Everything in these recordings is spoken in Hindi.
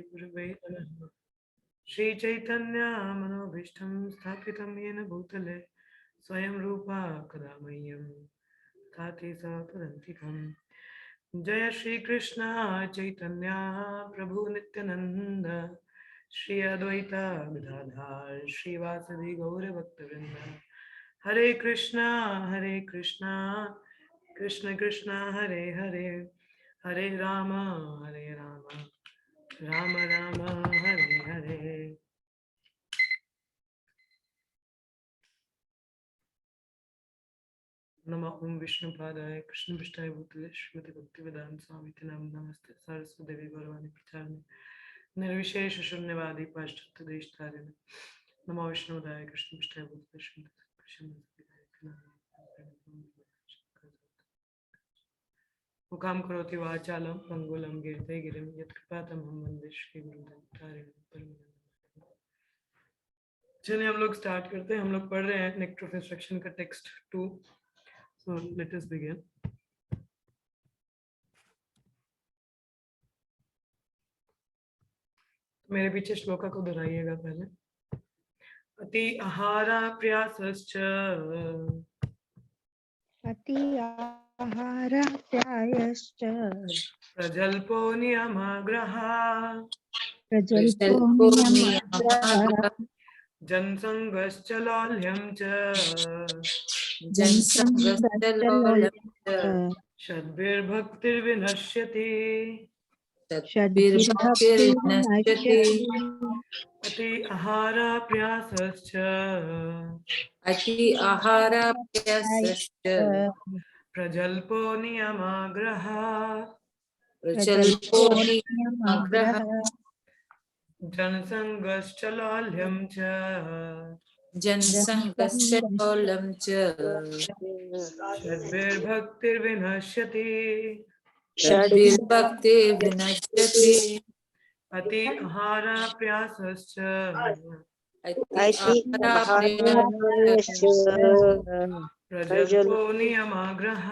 गुरुवे नमः। श्री चैतन्य मनोभीष्टं स्थापितं येन भूतले स्वयं रूपा कदा मह्यं ददाति स्वपदान्तिकम्। जय श्री कृष्ण चैतन्य प्रभु नित्यानंद श्री अद्वैत गदाधर श्रीवासदि गौर भक्तवृंद। हरे कृष्णा कृष्ण कृष्ण हरे हरे, हरे राम राम राम हरे हरे। नमः ओम विष्णुपादाय कृष्णपृष्ठाय भूतले श्रीमति भक्तिवेदांत स्वामी नाम नमस्ते सरस्वती गौरवाणी प्रचारणे निर्विशेष शून्यवादी पाश्चात्य देशतारिणे नमो विष्णुपादाय कृष्णपृष्ठाय भूतले श्रीमति मुखां करोति वाचालं मंगूलं गिरते गिरिं यत्कृपातमहं वन्दे श्रीगुरुदेवतारिणं। चलिए हम लोग स्टार्ट करते हैं। हम लोग पढ़ रहे हैं नेक्स्ट ऑफ इंस्ट्रक्शन का text 2। So let us begin. मेरे पीछे श्लोका को दोहराइएगा पहले। अति आहार प्रयासश्च अति आहार प्रायश्च प्रजल्पो नियमाग्रह प्रजल्पो नियमाग्रह जनसंगश्च लौल्यं च जनसंगश्च लोल्यं च षड्भिर्भक्तिर्विनश्यति। षड्भिर्भक्तिर्विनश्यति। अति आहार प्रयासश्च अति आहार प्रयासश्च प्रजल्पो नियमाग्रह प्रजल्पो नियमाग्रह जनसंगश्च लौल्यं च जनसंगश्च लौल्यं च षड्भिर्भक्तिर्विनश्यति। षड्भिर्भक्तिर्विनश्यति। अति आहार प्रयासश्च अति आहार प्रयासश्च प्रजल्पो नियमाग्रह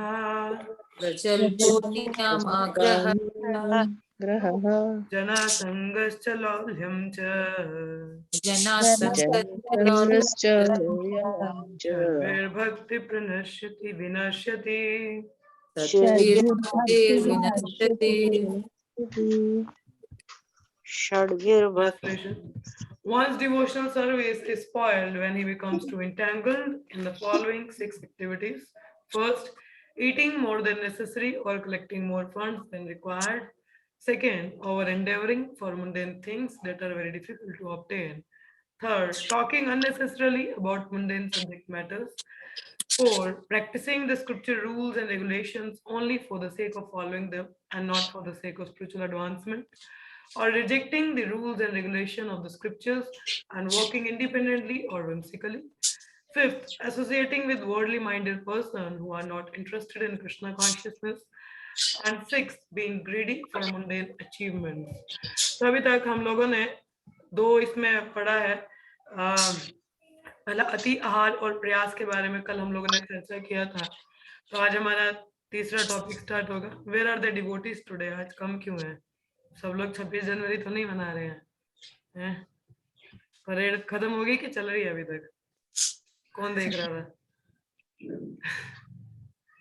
प्रजल्पो नियमाग्रह जनसंगश्च लौल्यं च जनसंगश्च लौल्यं च षड्भिर्भक्तिर्विनश्यति विनश्यति। षड्भिर्भक्तिर्विनश्यति। Translation. One's devotional service is spoiled when he becomes too entangled in the following 6 activities. First, eating more than necessary or collecting more funds than required. Second, over-endeavoring for mundane things that are very difficult to obtain. Third, talking unnecessarily about mundane subject matters. 4, practicing the scripture rules and regulations only for the sake of following them and not for the sake of spiritual advancement, or rejecting the rules and regulation of the scriptures and working independently or whimsically. Fifth, associating with worldly minded persons who are not interested in Krishna consciousness. And sixth, being greedy for mundane achievements. तो अभी तक हम लोगों ने 2 इसमें पढ़ा है। पहला अति आहार और प्रयास के बारे में कल हम लोगों ने चर्चा किया था। तो आज हमारा तीसरा टॉपिक स्टार्ट होगा। Where are the devotees today? आज कम क्यों है? सब लोग 26 जनवरी तो नहीं मना रहे हैं? परेड खत्म हो गई कि चल रही है अभी तक? कौन देख रहा था?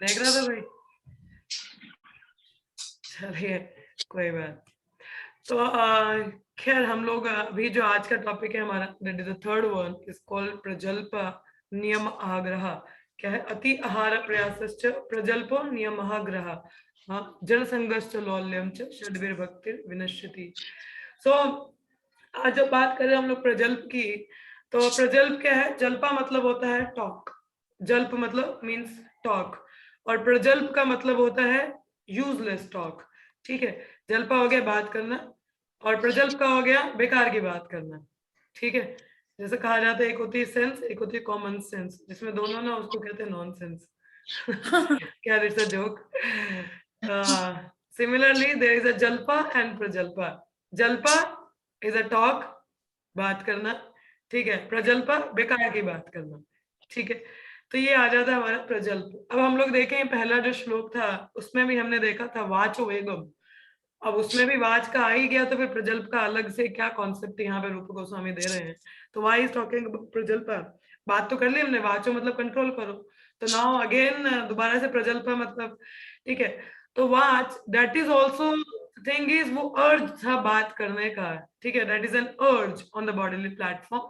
देख रहा था भाई? चलिए कोई बात। तो खैर हम लोग अभी जो आज का टॉपिक है हमारा, that is the third one, is called prajalp niyam agraha. क्या है? अति आहार प्रयासश्च प्रजल्पो नियम आग्रह जनसंगश्च लौल्यं च षड्भिर्भक्तिर् विनश्यति। सो आज जब बात करें हम लोग प्रजल्प की, तो प्रजल्प क्या है? जल्पा मतलब होता है टॉक, जल्प मतलब मीन्स टॉक, और प्रजल्प का मतलब होता है यूजलेस टॉक। ठीक है, जल्पा हो गया बात करना, और प्रजल्प का हो गया बेकार की बात करना। ठीक है, जैसे कहा जाता है एक होती है सेंस, एक होती है कॉमन सेंस, जिसमें दोनों ना उसको कहते हैं नॉनसेंस। क्या it's a joke? Similarly there is a jalpa and prajalpa. Jalpa is a talk, बात करना, ठीक है। प्रजल्पा बेकार की बात करना, ठीक है। तो ये आ जाता है हमारा प्रजल्प। अब हम लोग देखें पहला जो श्लोक था उसमें भी हमने देखा था वाचो वेगम, अब उसमें भी वाच का आ ही गया तो फिर प्रजल्प का अलग से क्या कॉन्सेप्ट यहाँ पे रूप गोस्वामी दे रहे हैं। तो वाई इज टॉकिंग प्रजल्प, बात तो कर ली हमने, वाचो मतलब कंट्रोल करो, तो नाउ अगेन दोबारा से प्रजल्प मतलब, ठीक है। तो watch that is also thing is वो अर्ज था बात करने का, ठीक है, दैट इज एन अर्ज on the bodily platform.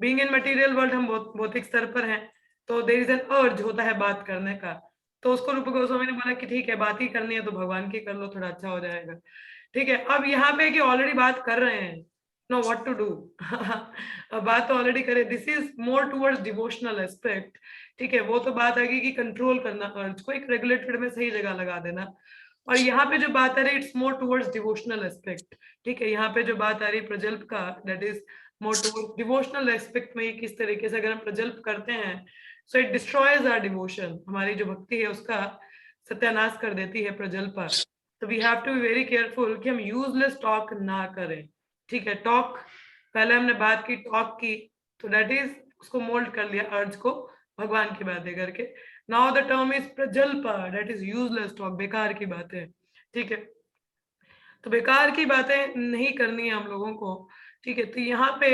Being in material world हम भौतिक स्तर पर हैं, तो देयर इज एन अर्ज होता है बात करने का। तो उसको रूप गोस्वामी ने बोला कि ठीक है बात ही करनी है तो भगवान की कर लो, थोड़ा अच्छा हो जाएगा, ठीक है। अब यहाँ पे कि ऑलरेडी बात कर रहे हैं, नो व्हाट टू डू, अब बात तो ऑलरेडी करे, this is more towards devotional aspect, ठीक है। वो तो बात आ गई कि कंट्रोल करना अर्ज को, एक रेगुलेटेड में सही जगह लगा देना। और यहाँ पे जो बात आ रही it's more towards devotional aspect, ठीक है। यहाँ पे जो बात आ रही प्रजल्प का, that is more towards devotional aspect में, किस तरीके से अगर हम प्रजल्प करते हैं, so it destroys our devotion, हमारी जो भक्ति है उसका सत्यानाश कर देती है प्रजल्प। तो we have to be very careful कि हम यूजलेस टॉक ना करें, ठीक है। टॉक पहले हमने बात की, टॉक की, तो दैट इज उसको मोल्ड कर लिया अर्ज को भगवान की बातें करके। Now the term is prajalpa, that is useless talk, बेकार की बातें, ठीक है। तो बेकार की बातें नहीं करनी है हम लोगों को, ठीक है। तो यहाँ पे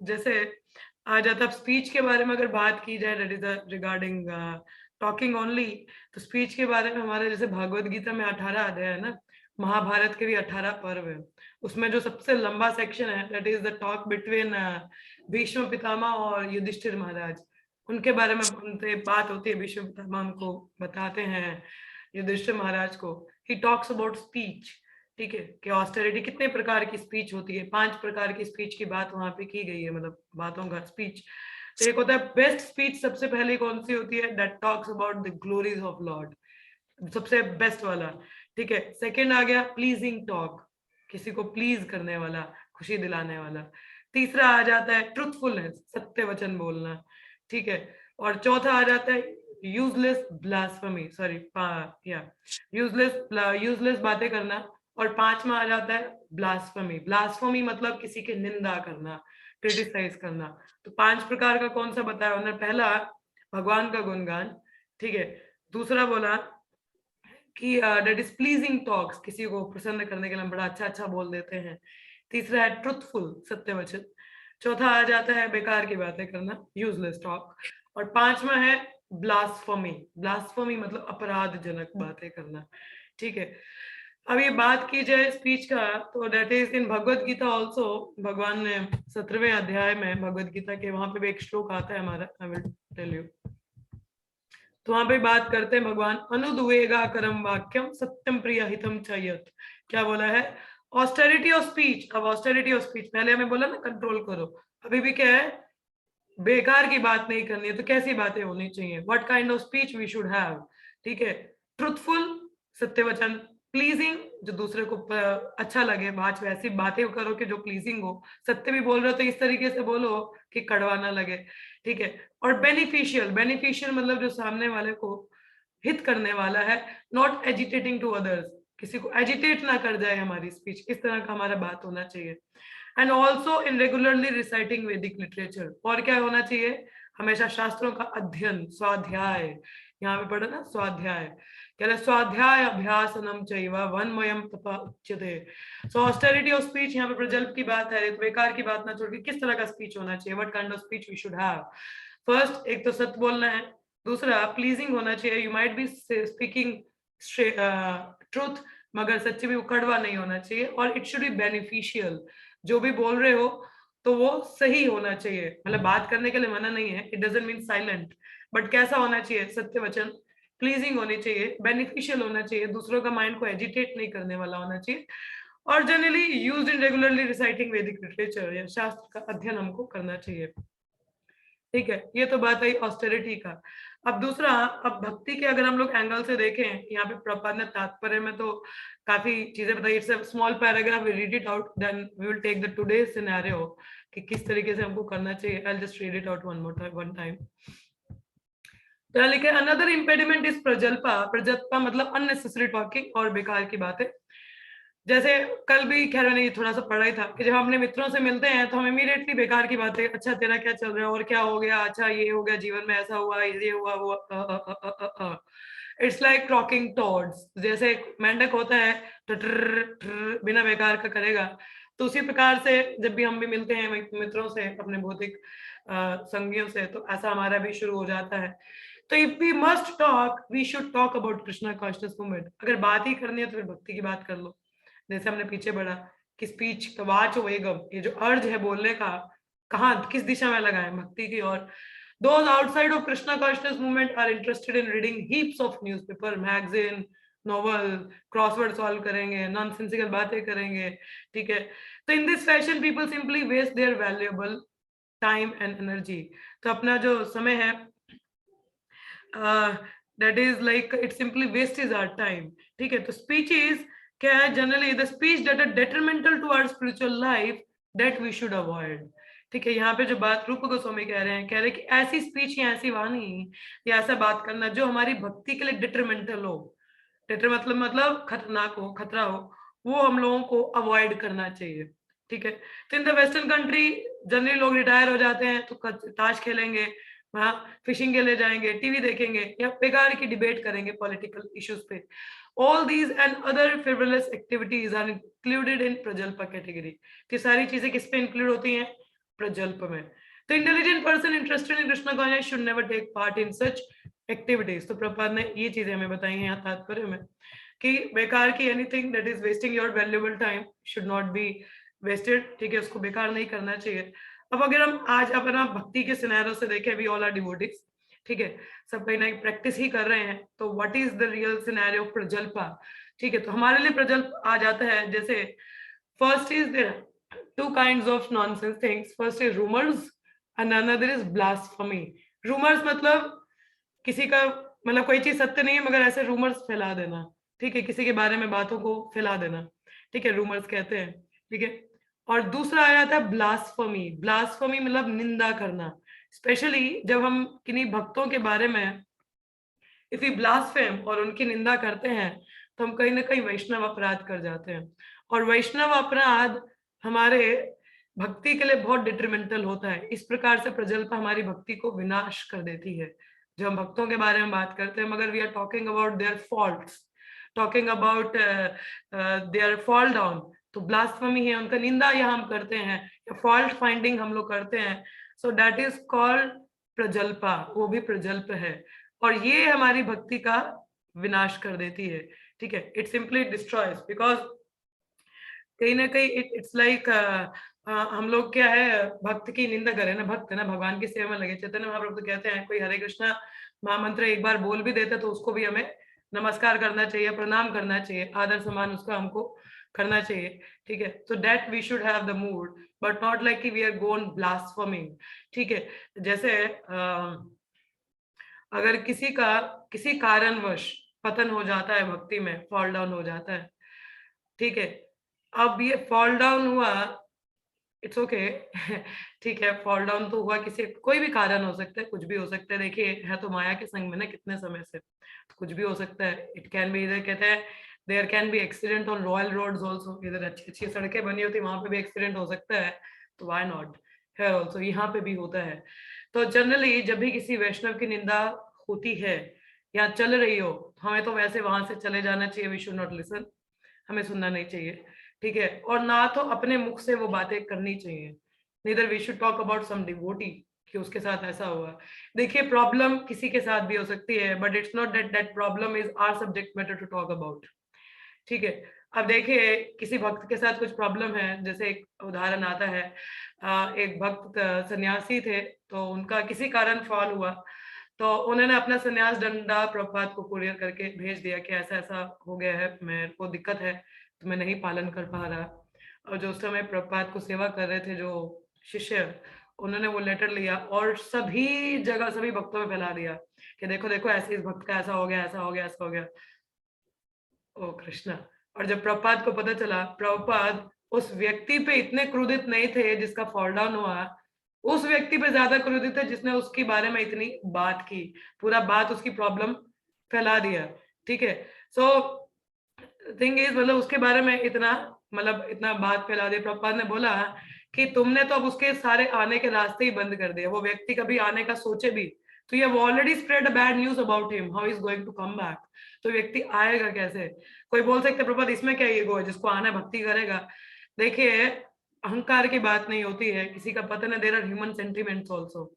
जैसे आ जाता है स्पीच के बारे में अगर बात की जाए, that is regarding talking only, तो स्पीच के बारे में हमारे जैसे भागवत गीता में 18 अध्याय है ना, महाभारत के भी 18 पर्व है, उसमें जो सबसे लंबा सेक्शन है that is the talk between Bhishma Pitamah और युधिष्ठिर महाराज, उनके बारे में उनसे बात होती है। भीष्म पितामह उनको बताते हैं युधिष्ठिर महाराज को, ही टॉक्स अबाउट स्पीच, ठीक है, कि ऑस्टेरिटी कितने प्रकार की स्पीच होती है, 5 प्रकार की स्पीच की बात वहां पे की गई है, मतलब बातों का स्पीच। तो एक होता है बेस्ट स्पीच, सबसे पहले कौन सी होती है, that talks about the glories of Lord, सबसे बेस्ट वाला, ठीक है। सेकंड आ गया प्लीजिंग टॉक, किसी को प्लीज करने वाला, खुशी दिलाने वाला। तीसरा आ जाता है ट्रुथफुलनेस, सत्य वचन बोलना, ठीक है। और चौथा आ जाता है यूजलेस ब्लास्फेमी, सॉरी या यूजलेस बातें करना। और पांचवा आ जाता है ब्लास्फेमी, ब्लास्फेमी मतलब किसी की निंदा करना, क्रिटिसाइज करना। तो 5 प्रकार का कौन सा बताया उन्होंने, पहला भगवान का गुणगान, ठीक है। दूसरा बोला कि दैट इज प्लीजिंग टॉक्स, किसी को प्रसन्न करने के लिए बड़ा अच्छा अच्छा बोल देते हैं। तीसरा है ट्रुथफुल, सत्य वचन। चौथा आ जाता है बेकार की बातें करना, यूजलेस टॉक। और पांचवा है ब्लास्फेमी, ब्लास्फेमी मतलब अपराधजनक बातें करना, ठीक है। अब ये बात की जाए स्पीच का, तो that is in Bhagavad Gita also, भगवान ने 17वें अध्याय में भगवत गीता के वहां पे भी एक श्लोक आता है हमारा, आई विल टेल यू। तो वहां पे बात करते हैं भगवान, अनुद्वेगा करम वाक्यम सत्यम प्रिय हितम चयत, क्या बोला है, ऑस्टेरिटी ऑफ स्पीच। अब ऑस्टेरिटी ऑफ स्पीच पहले हमें बोला ना कंट्रोल करो, अभी भी क्या है, बेकार की बात नहीं करनी है। तो कैसी बातें होनी चाहिए, what kind of speech we should have, ठीक है। ट्रुथफुल, सत्य वचन। प्लीजिंग, जो दूसरे को अच्छा लगे, बात वैसी बातें करो कि जो प्लीजिंग हो। सत्य भी बोल रहे हो तो इस तरीके से बोलो कि कड़वा ना लगे, ठीक है। और बेनिफिशियल, बेनिफिशियल मतलब जो सामने वाले को हित करने वाला है, नॉट एजिटेटिंग टू अदर्स, किसी को एजिटेट ना कर जाए हमारी स्पीच, इस तरह का हमारा बात होना चाहिए। And also in regularly reciting वैदिक लिटरेचर, और क्या होना चाहिए, हमेशा शास्त्रों का अध्ययन, स्वाध्याय, यहाँ पे पढ़ो ना स्वाध्याय, कह रहे स्वाध्याय अभ्यासनम चैव वनमयम तपः उच्यते। सो ऑस्टेरिटी ऑफ स्पीच, यहाँ पे प्रजल्प की बात है, तो बेकार की बात ना छोड़ के किस तरह का स्पीच होना चाहिए, what kind of speech we should have. First, एक तो सत्य बोलना है। दूसरा प्लीजिंग होना चाहिए, you might be speaking truth, मगर सच्ची भी कड़वा नहीं होना चाहिए। और इट शुड बी बेनिफिशियल, जो भी बोल रहे हो तो वो सही होना चाहिए, मतलब बात करने के लिए मना नहीं है, it doesn't mean silent, but कैसा होना चाहिए, सत्य वचन। प्लीजिंग होनी चाहिए, बेनिफिशियल होना चाहिए, दूसरों का माइंड को एजिटेट नहीं करने वाला होना चाहिए। और generally used in regularly reciting वैदिक लिटरेचर, या शास्त्र का अध्ययन हमको करना चाहिए, ठीक है। ये तो बात आई ऑस्टेरिटी का। अब दूसरा, अब भक्ति के अगर हम लोग एंगल से देखें, यहाँ पे प्रपाद ने तात्पर्य में तो काफी चीजें बताई, it's a small paragraph, we read it out, then we will take the today scenario कि किस तरीके से हमको करना चाहिए। I will just read it out one time. तो लिखे अनदर इंपेडिमेंट इज प्रजल्पा, प्रजल्पा मतलब अननेसेसरी टॉकिंग और बेकार की बातें। जैसे कल भी खैर मैंने ये थोड़ा सा पढ़ा ही था कि जब हम अपने मित्रों से मिलते हैं तो हम इमीडिएटली बेकार की बातें, अच्छा तेरा क्या चल रहा है और क्या हो गया, अच्छा ये हो गया जीवन में, ऐसा हुआ, ये हुआ वो, इट्स लाइक टॉकिंग टॉर्ड्स, जैसे एक मेंढक होता है तो बिना बेकार का करेगा, तो उसी प्रकार से जब भी हम भी मिलते हैं मित्रों से, अपने भौतिक संगियों से, तो ऐसा हमारा भी शुरू हो जाता है। तो if we must talk, we should talk about Krishna conscious movement. अगर बात ही करनी है तो फिर भक्ति की बात कर लो। जैसे हमने पीछे बढ़ा कि स्पीच का वाचो वेगम, ये जो अर्ज है बोलने का, कहाँ किस दिशा में लगाए, भक्ति की ओर। Those outside of Krishna consciousness movement are interested in reading heaps of newspaper, magazine, novel, crossword solve करेंगे, nonsensical बातें करेंगे, ठीक है। तो in this fashion people simply waste their valuable time and energy। तो अपना जो समय है, that is like it simply wastes our time, ठीक है। तो speeches क्या है, generally the speech that are detrimental to our spiritual life that we should avoid, ठीक है। यहाँ पे जो बात रूप गोस्वामी कह रहे हैं कि ऐसी स्पीच या ऐसी वाणी या ऐसा बात करना जो हमारी भक्ति के लिए डिट्रीमेंटल हो, मतलब खतरनाक हो, खतरा हो, वो हम लोगों को अवॉइड करना चाहिए, ठीक है। तो in the western country generally लोग रिटायर हो जाते हैं तो ताश खेलेंगे, वहाँ फिशिंग के लिए जाएंगे, टीवी देखेंगे या बेकार की डिबेट करेंगे पॉलिटिकल इश्यूज पे। All these and other frivolous activities are included in prajalp category. तो सारी चीजें किस पे इंक्लूड होती हैं, प्रजल्प में। तो intelligent person interested in Krishna conscious should never take part in such activities. तो प्रभुपाद ने ये चीजें हमें बताई हैं यहाँ तात्पर्य में कि बेकार की anything that is wasting your valuable time should not be wasted, ठीक है, उसको बेकार नहीं करना चाहिए। अब अगर हम आज अपना भक्ति के सिनेरियो से देखें, वी ऑल आर डिवोटीज, ठीक है, सब कहीं ना कहीं प्रैक्टिस ही कर रहे हैं, तो what is the real scenario of prajalpa, ठीक है। तो हमारे लिए प्रजल्प आ जाता है जैसे first is there two kinds of nonsense things. First is rumors and another is blasphemy. Rumors मतलब किसी का मतलब कोई चीज सत्य नहीं है मगर ऐसे रूमर्स फैला देना, ठीक है, किसी के बारे में बातों को फैला देना, ठीक है, रूमर्स कहते हैं, ठीक है। और दूसरा आ जाता है ब्लास्फमी। ब्लास्फमी मतलब निंदा करना, स्पेशली जब हम किन्हीं भक्तों के बारे में इफ वी ब्लास्फेम और उनकी निंदा करते हैं तो हम कहीं ना कहीं वैष्णव अपराध कर जाते हैं, और वैष्णव अपराध हमारे भक्ति के लिए बहुत डिट्रीमेंटल होता है। इस प्रकार से प्रजल्प हमारी भक्ति को विनाश कर देती है। जब हम भक्तों के बारे में बात करते हैं मगर we are talking about their faults, talking about their fall down, तो ब्लास्फेमी है, उनका निंदा या हम करते हैं या फॉल्ट फाइंडिंग हम लोग करते हैं, so that is called prajalpa, वो भी प्रजल्प है, और ये हमारी भक्ति का विनाश कर देती है, ठीक है। इट सिंपली डिस्ट्रॉयज बिकॉज कहीं ना कहीं इट्स लाइक हम लोग क्या है, भक्त की निंदा करें ना, भक्त है ना, भगवान की सेवा में लगे। चैतन्य महाप्रभु तो कहते हैं कोई हरे कृष्णा महामंत्र एक बार बोल भी देता तो उसको भी हमें नमस्कार करना चाहिए, प्रणाम करना चाहिए, आदर सम्मान उसका हमको करना चाहिए, ठीक है। तो that we should have the mood but not like we are gone blaspheming, ठीक है। जैसे अगर किसी कारणवश पतन हो जाता है भक्ति में, फॉल डाउन हो जाता है, ठीक है। अब ये फॉल डाउन हुआ, इट्स ओके ठीक है, फॉल डाउन तो हुआ, किसी कोई भी कारण हो सकता है, कुछ भी हो सकता है। देखिए है तो माया के संग में ना कितने समय से, तो कुछ भी हो सकता है। इट कैन बी, इधर कहते हैं there can be accident on royal roads also, इधर अच्छी अच्छी सड़कें बनी होती वहां पे भी एक्सीडेंट हो सकता है, तो व्हाई नॉट हियर आल्सो, यहाँ पे भी होता है। तो जनरली जब भी किसी वैष्णव की निंदा होती है या चल रही हो, हमें तो वैसे वहां से चले जाना चाहिए, वी शुड नॉट लिसन, हमें सुनना नहीं चाहिए, ठीक है। और ना तो अपने मुख से वो बातें करनी चाहिए, neither we should talk about some devotee कि उसके साथ ऐसा हुआ। देखिए प्रॉब्लम किसी के साथ भी हो सकती है but it's not that problem is our subject matter to talk about, ठीक है। अब देखिए किसी भक्त के साथ कुछ प्रॉब्लम है, जैसे एक उदाहरण आता है, एक भक्त सन्यासी थे, तो उनका किसी कारण फॉल हुआ, तो उन्होंने अपना सन्यास दंडा प्रभुपाद को कुरियर करके भेज दिया कि ऐसा ऐसा हो गया है, मेरे को दिक्कत है, तो मैं नहीं पालन कर पा रहा। और जो उस समय प्रभुपाद को सेवा कर रहे थे जो शिष्य, उन्होंने वो लेटर लिया और सभी जगह सभी भक्तों में फैला दिया कि देखो देखो ऐसे इस भक्त का ऐसा हो गया, ऐसा हो गया, ऐसा हो गया। ओ कृष्णा। और जब प्रभुपाद को पता चला, प्रभुपाद उस व्यक्ति पे इतने क्रोधित नहीं थे जिसका फॉल डाउन हुआ, उस व्यक्ति पे ज्यादा क्रोधित थे जिसने उसके बारे में इतनी बात की, पूरा बात उसकी प्रॉब्लम फैला दिया, ठीक है। सो थिंग इज मतलब उसके बारे में इतना बात फैला दी। प्रभुपाद ने बोला कि तुमने तो अब उसके सारे आने के रास्ते ही बंद कर दिए, वो व्यक्ति कभी आने का सोचे भी तो you have already spread a bad news about him, how is going to come back? तो व्यक्ति आएगा कैसे? कोई बोल सकते प्रभुपाद इसमें क्या ईगो है, जिसको आना है भक्ति करेगा। देखिए अहंकार की बात नहीं होती है, किसी का पतन है, there are human sentiments also.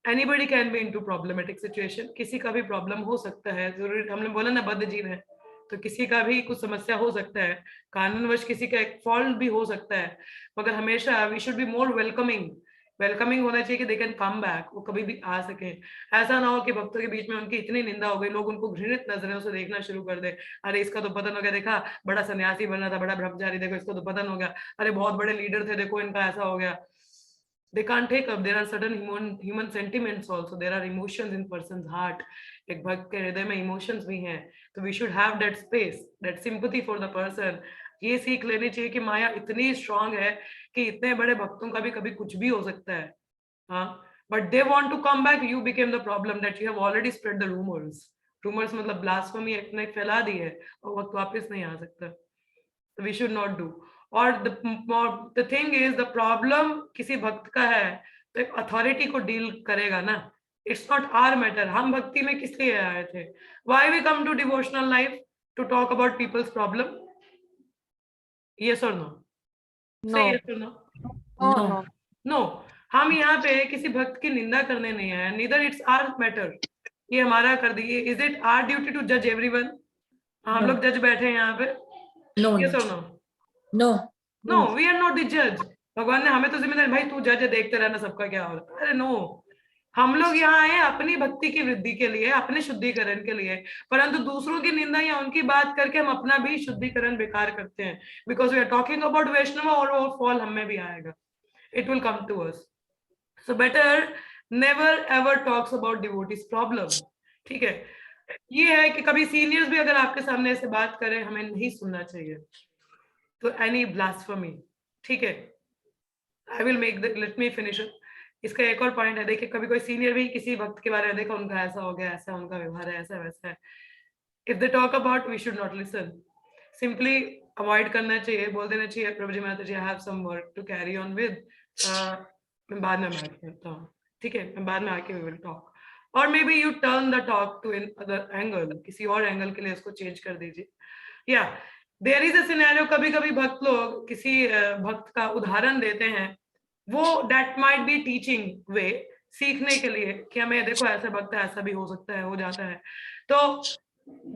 Anybody can be into problematic situation, किसी का भी प्रॉब्लम हो सकता है, जरूरी हमने बोला ना बद्ध जीव है, तो किसी का भी कुछ समस्या हो सकता है, कानूनवश किसी का एक फॉल्ट भी हो सकता है, मगर हमेशा we should be more welcoming होना चाहिए कि दे कैन कम बैक, वो कभी भी आ सके। ऐसा ना हो कि भक्तों के बीच में उनकी इतनी निंदा हो गई, लोग उनको घृणित नजरों से देखना शुरू कर दे, अरे इसका तो पतन हो गया, देखा बड़ा सन्यासी बना था, बड़ा ब्रह्मचारी, देखो इसको तो पतन हो गया, अरे बहुत बड़े लीडर थे, देखो इनका ऐसा हो गया। They can't take up. There are certain human sentiments also. There are emotions in person's heart. एक भक्त के हृदय में emotions भी हैं, तो we should have that space, that sympathy for the person. ये सीख लेनी चाहिए कि माया इतनी strong है कि इतने बड़े भक्तों का भी कभी कुछ भी हो सकता है, हाँ, but they want to come back. You became the problem that you have already spread the rumors. Rumors मतलब blasphemy इतने फैला दी है, और वक्त वापस नहीं आ सकता. So we should not do. और the thing is, the problem किसी भक्त का है तो एक अथॉरिटी को डील करेगा ना, इट्स नॉट आवर मैटर। हम भक्ति में किस लिए आए थे? Why we come to devotional life? To talk about people's problem? Yes और नो? से यस और नो? No. नो, हम यहाँ पे किसी भक्त की निंदा करने नहीं आए, नीदर इट्स आवर मैटर, ये हमारा कर दिए। Is it our duty to जज एवरीवन? हम लोग जज बैठे हैं यहाँ पे? No. यस और no? No. No, we are not the जज। भगवान ने हमें तो जिम्मेदारी, भाई तू जज है, देखते रहना सबका क्या हो रहा है। अरे नो, हम लोग यहाँ आए अपनी भक्ति की वृद्धि के लिए, अपने शुद्धिकरण के लिए, परंतु दूसरों की निंदा या उनकी बात करके हम अपना भी शुद्धिकरण बेकार करते हैं, because we are talking about Vaishnav, और वो फॉल हमें भी आएगा, it will come to us. So better never ever talks about devotees problem, ठीक है? ये है कि कभी सीनियर्स भी अगर आपके सामने ऐसे बात करें, हमें नहीं सुनना चाहिए। तो एनी ब्लास्फेमी, ठीक है? I will make the, let me finish it. इसका एक और पॉइंट है, देखिए कभी कोई सीनियर भी किसी भक्त के बारे में, देखो उनका ऐसा हो गया, ऐसा उनका व्यवहार है, ऐसा वैसा है, if they talk about, we should not listen, simply avoid करना चाहिए, बोल देना चाहिए प्रभु जी माता जी I have some work to carry on with, मैं बाद में बात करता हूँ, ठीक है? मैं बाद में आके वी विल टॉक, और may be you turn the talk to in other angle, किसी और एंगल के लिए उसको चेंज कर दीजिए। या देयर इज अ सिनेरियो, कभी कभी भक्त लोग किसी भक्त का उदाहरण देते हैं, वो दैट माइट बी टीचिंग वे, सीखने के लिए कि हमें देखो ऐसा भक्त है, ऐसा भी हो सकता है, हो जाता है, तो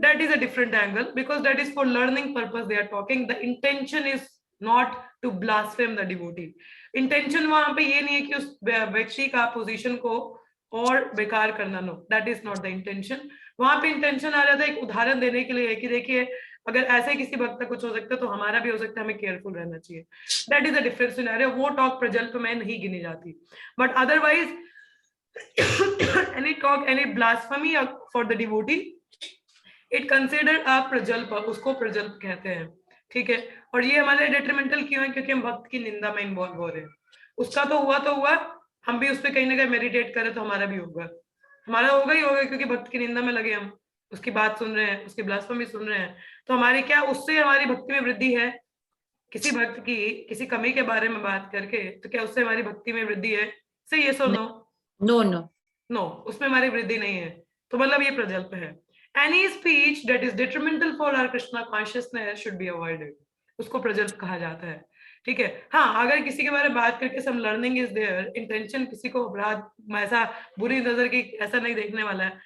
that is a different angle, because that is for learning purpose they are talking. The intention is not to blaspheme the devotee. Intention वहां पे ये नहीं है कि उस व्यक्ति का पोजीशन को और बेकार करना, no, that is not the intention. वहां पे इंटेंशन आ जाता है एक उदाहरण देने के लिए कि देखिए अगर ऐसे किसी भक्त का कुछ हो सकता है तो हमारा भी हो सकता है, हमें केयरफुल रहना चाहिए। That is a different scenario, वो टॉक प्रजल्प में नहीं गिनी जाती, but otherwise any talk, any blasphemy for the devotee, it considered a प्रजल्प, उसको प्रजल्प कहते हैं, ठीक है? और ये हमारे डेट्रीमेंटल क्यों है? क्योंकि हम भक्त की निंदा में इन्वॉल्व हो रहे हैं। उसका तो हुआ, हम भी उस पर कहीं ना कहीं मेडिटेट करें तो हमारा भी होगा, हमारा होगा ही होगा, क्योंकि भक्त की निंदा में लगे, हम उसकी बात सुन रहे हैं, उसकी ब्लास्फेमी सुन रहे हैं, तो हमारी क्या उससे हमारी भक्ति में वृद्धि है? किसी भक्त की किसी कमी के बारे में बात करके, तो क्या उससे हमारी भक्ति में वृद्धि है? से यस और नो? No. No. नो, उसमें हमारी वृद्धि नहीं है, तो मतलब ये प्रजल्प है। Any speech that is detrimental for our Krishna consciousness should be avoided, उसको प्रजल्प कहा जाता है, ठीक है? हाँ, अगर किसी के बारे में बात करके some learning is there, intention किसी को अपराध, ऐसा बुरी नजर की ऐसा नहीं देखने वाला है,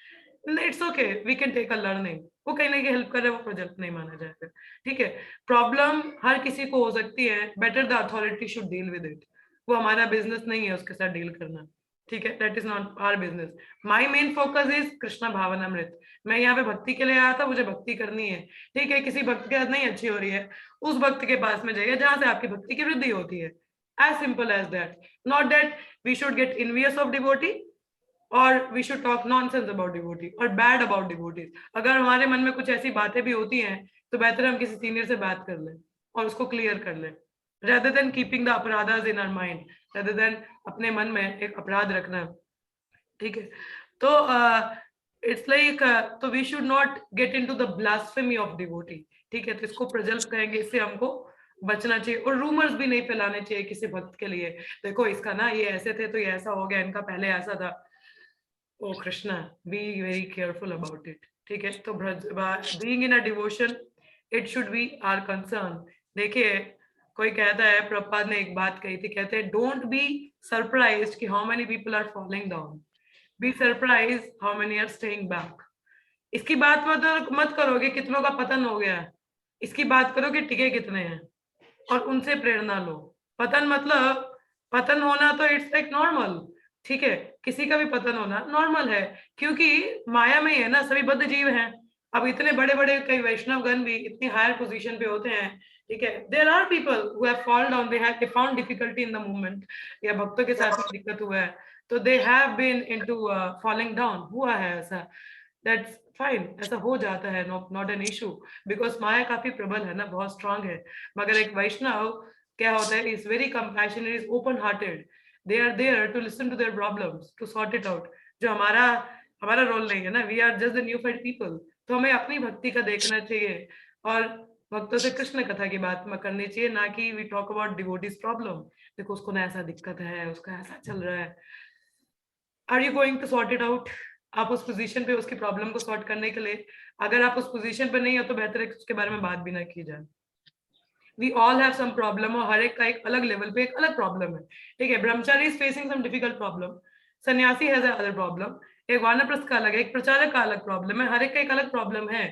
it's okay, we can take a learning, वो कहीं ना कहीं हेल्प कर रहा है, वो प्रजल्प नहीं माना जाएगा, ठीक है? प्रॉब्लम हर किसी को हो सकती है, better the authority should deal with it, वो हमारा बिजनेस नहीं है उसके साथ डील करना, ठीक है? That is not our business. My main focus is Krishna Bhavanamrit, मैं यहाँ पे भक्ति के लिए आया था, मुझे भक्ति करनी है, ठीक है? किसी भक्त के साथ नहीं अच्छी हो रही है, उस भक्त के पास में जाइए जहां से आपकी भक्ति की वृद्धि होती है, as simple as that. Not that we should get envious of devotee और we should talk nonsense about devotee और बैड अबाउट डिवोटीज। अगर हमारे मन में कुछ ऐसी बातें भी होती हैं तो बेहतर हम किसी सीनियर से बात कर लें और उसको क्लियर कर लें, rather than keeping the अपराधास in our mind, rather than अपने मन में एक अपराध रखना, ठीक है? तो इट्स लाइक, तो we should not get into the blasphemy of devotee, ठीक है? तो इसको प्रजल्प कहेंगे, इससे हमको बचना चाहिए, और रूमर्स भी नहीं फैलाने चाहिए किसी भक्त के लिए, देखो इसका ना ये ऐसे थे तो ये ऐसा हो गया, इनका पहले ऐसा था। Oh Krishna, be very careful about it. ठीक है, तो being in a devotion it should be our concern. देखिए, कोई कहता है, प्रभुपाद ने एक बात कही थी, कहते हैं डोंट बी सरप्राइज्ड कि how many people are falling down, be surprised how many are staying back. इसकी बात मत करोगे कितनों का पतन हो गया है, इसकी बात करो कि टिके कितने हैं और उनसे प्रेरणा लो। पतन मतलब, पतन होना तो इट्स लाइक नॉर्मल। ठीक है, किसी का भी पतन होना नॉर्मल है, क्योंकि माया में ही है ना, सभी बद्ध जीव हैं। अब इतने बड़े बड़े कई वैष्णव गण भी इतनी हायर पोजीशन पे होते हैं। ठीक है, there are people who have fall down, they have found difficulty in the movement, या भक्तों के साथ में दिक्कत हुआ है, तो they have been into falling down, हुआ है ऐसा, दैट्स फाइन, ऐसा हो जाता है, नॉट एन इशू, बिकॉज माया काफी प्रबल है ना, बहुत स्ट्रांग है। मगर एक वैष्णव क्या होता है, is very compassionate, is open hearted, they are there to listen to their problems, to sort it out. जो हमारा हमारा रोल नहीं है ना, we are just the neophyte people, तो हमें अपनी भक्ति का देखना चाहिए और भक्तों से कृष्ण कथा की बात करनी चाहिए, ना कि we talk about devotees problem. देखो उसको ना ऐसा दिक्कत है, उसका ऐसा चल रहा है, are you going to sort it out? आप उस पोजीशन पे उसकी प्रॉब्लम को सॉर्ट करने के लिए, अगर आप उस पोजीशन पे नहीं हो तो बेहतर है कि उसके बारे में बात भी ना की जाए। We all have some problem, और हर एक का एक अलग लेवल पे एक अलग प्रॉब्लम है। ठीक है, brahmachari is facing some difficult problem, sannyasi has other problem, एक वानप्रस्थ का अलग है, एक प्रचारक का अलग प्रॉब्लम है, हर एक का एक अलग प्रॉब्लम है।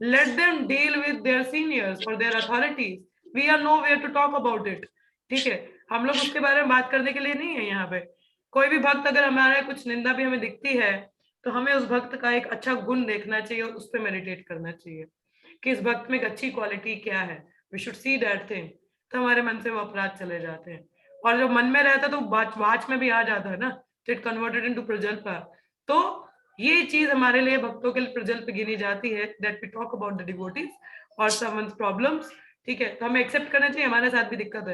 Let them deal with their seniors और their authorities, we are nowhere to talk about it. ठीक है, हम लोग उसके बारे में बात करने के लिए नहीं है यहाँ पे। कोई भी भक्त अगर हमारे कुछ निंदा भी हमें दिखती है, तो हमें उस भक्त का एक अच्छा गुण देखना चाहिए और उस पर मेडिटेट करना चाहिए कि इस भक्त में एक अच्छी क्वालिटी क्या है, we should see that thing. तो हमारे मन से वो अपराध चले जाते हैं, और जो मन में रहता है तो वाच में भी आ जाता है ना, तो इट कन्वर्टेड इनटू प्रजल्प। तो ये चीज हमारे लिए भक्तों के लिए प्रजल्प गिनी जाती है, that we talk about the devotees और समवंस प्रॉब्लम्स। ठीक है, तो हमें एक्सेप्ट करना चाहिए हमारे साथ भी दिक्कत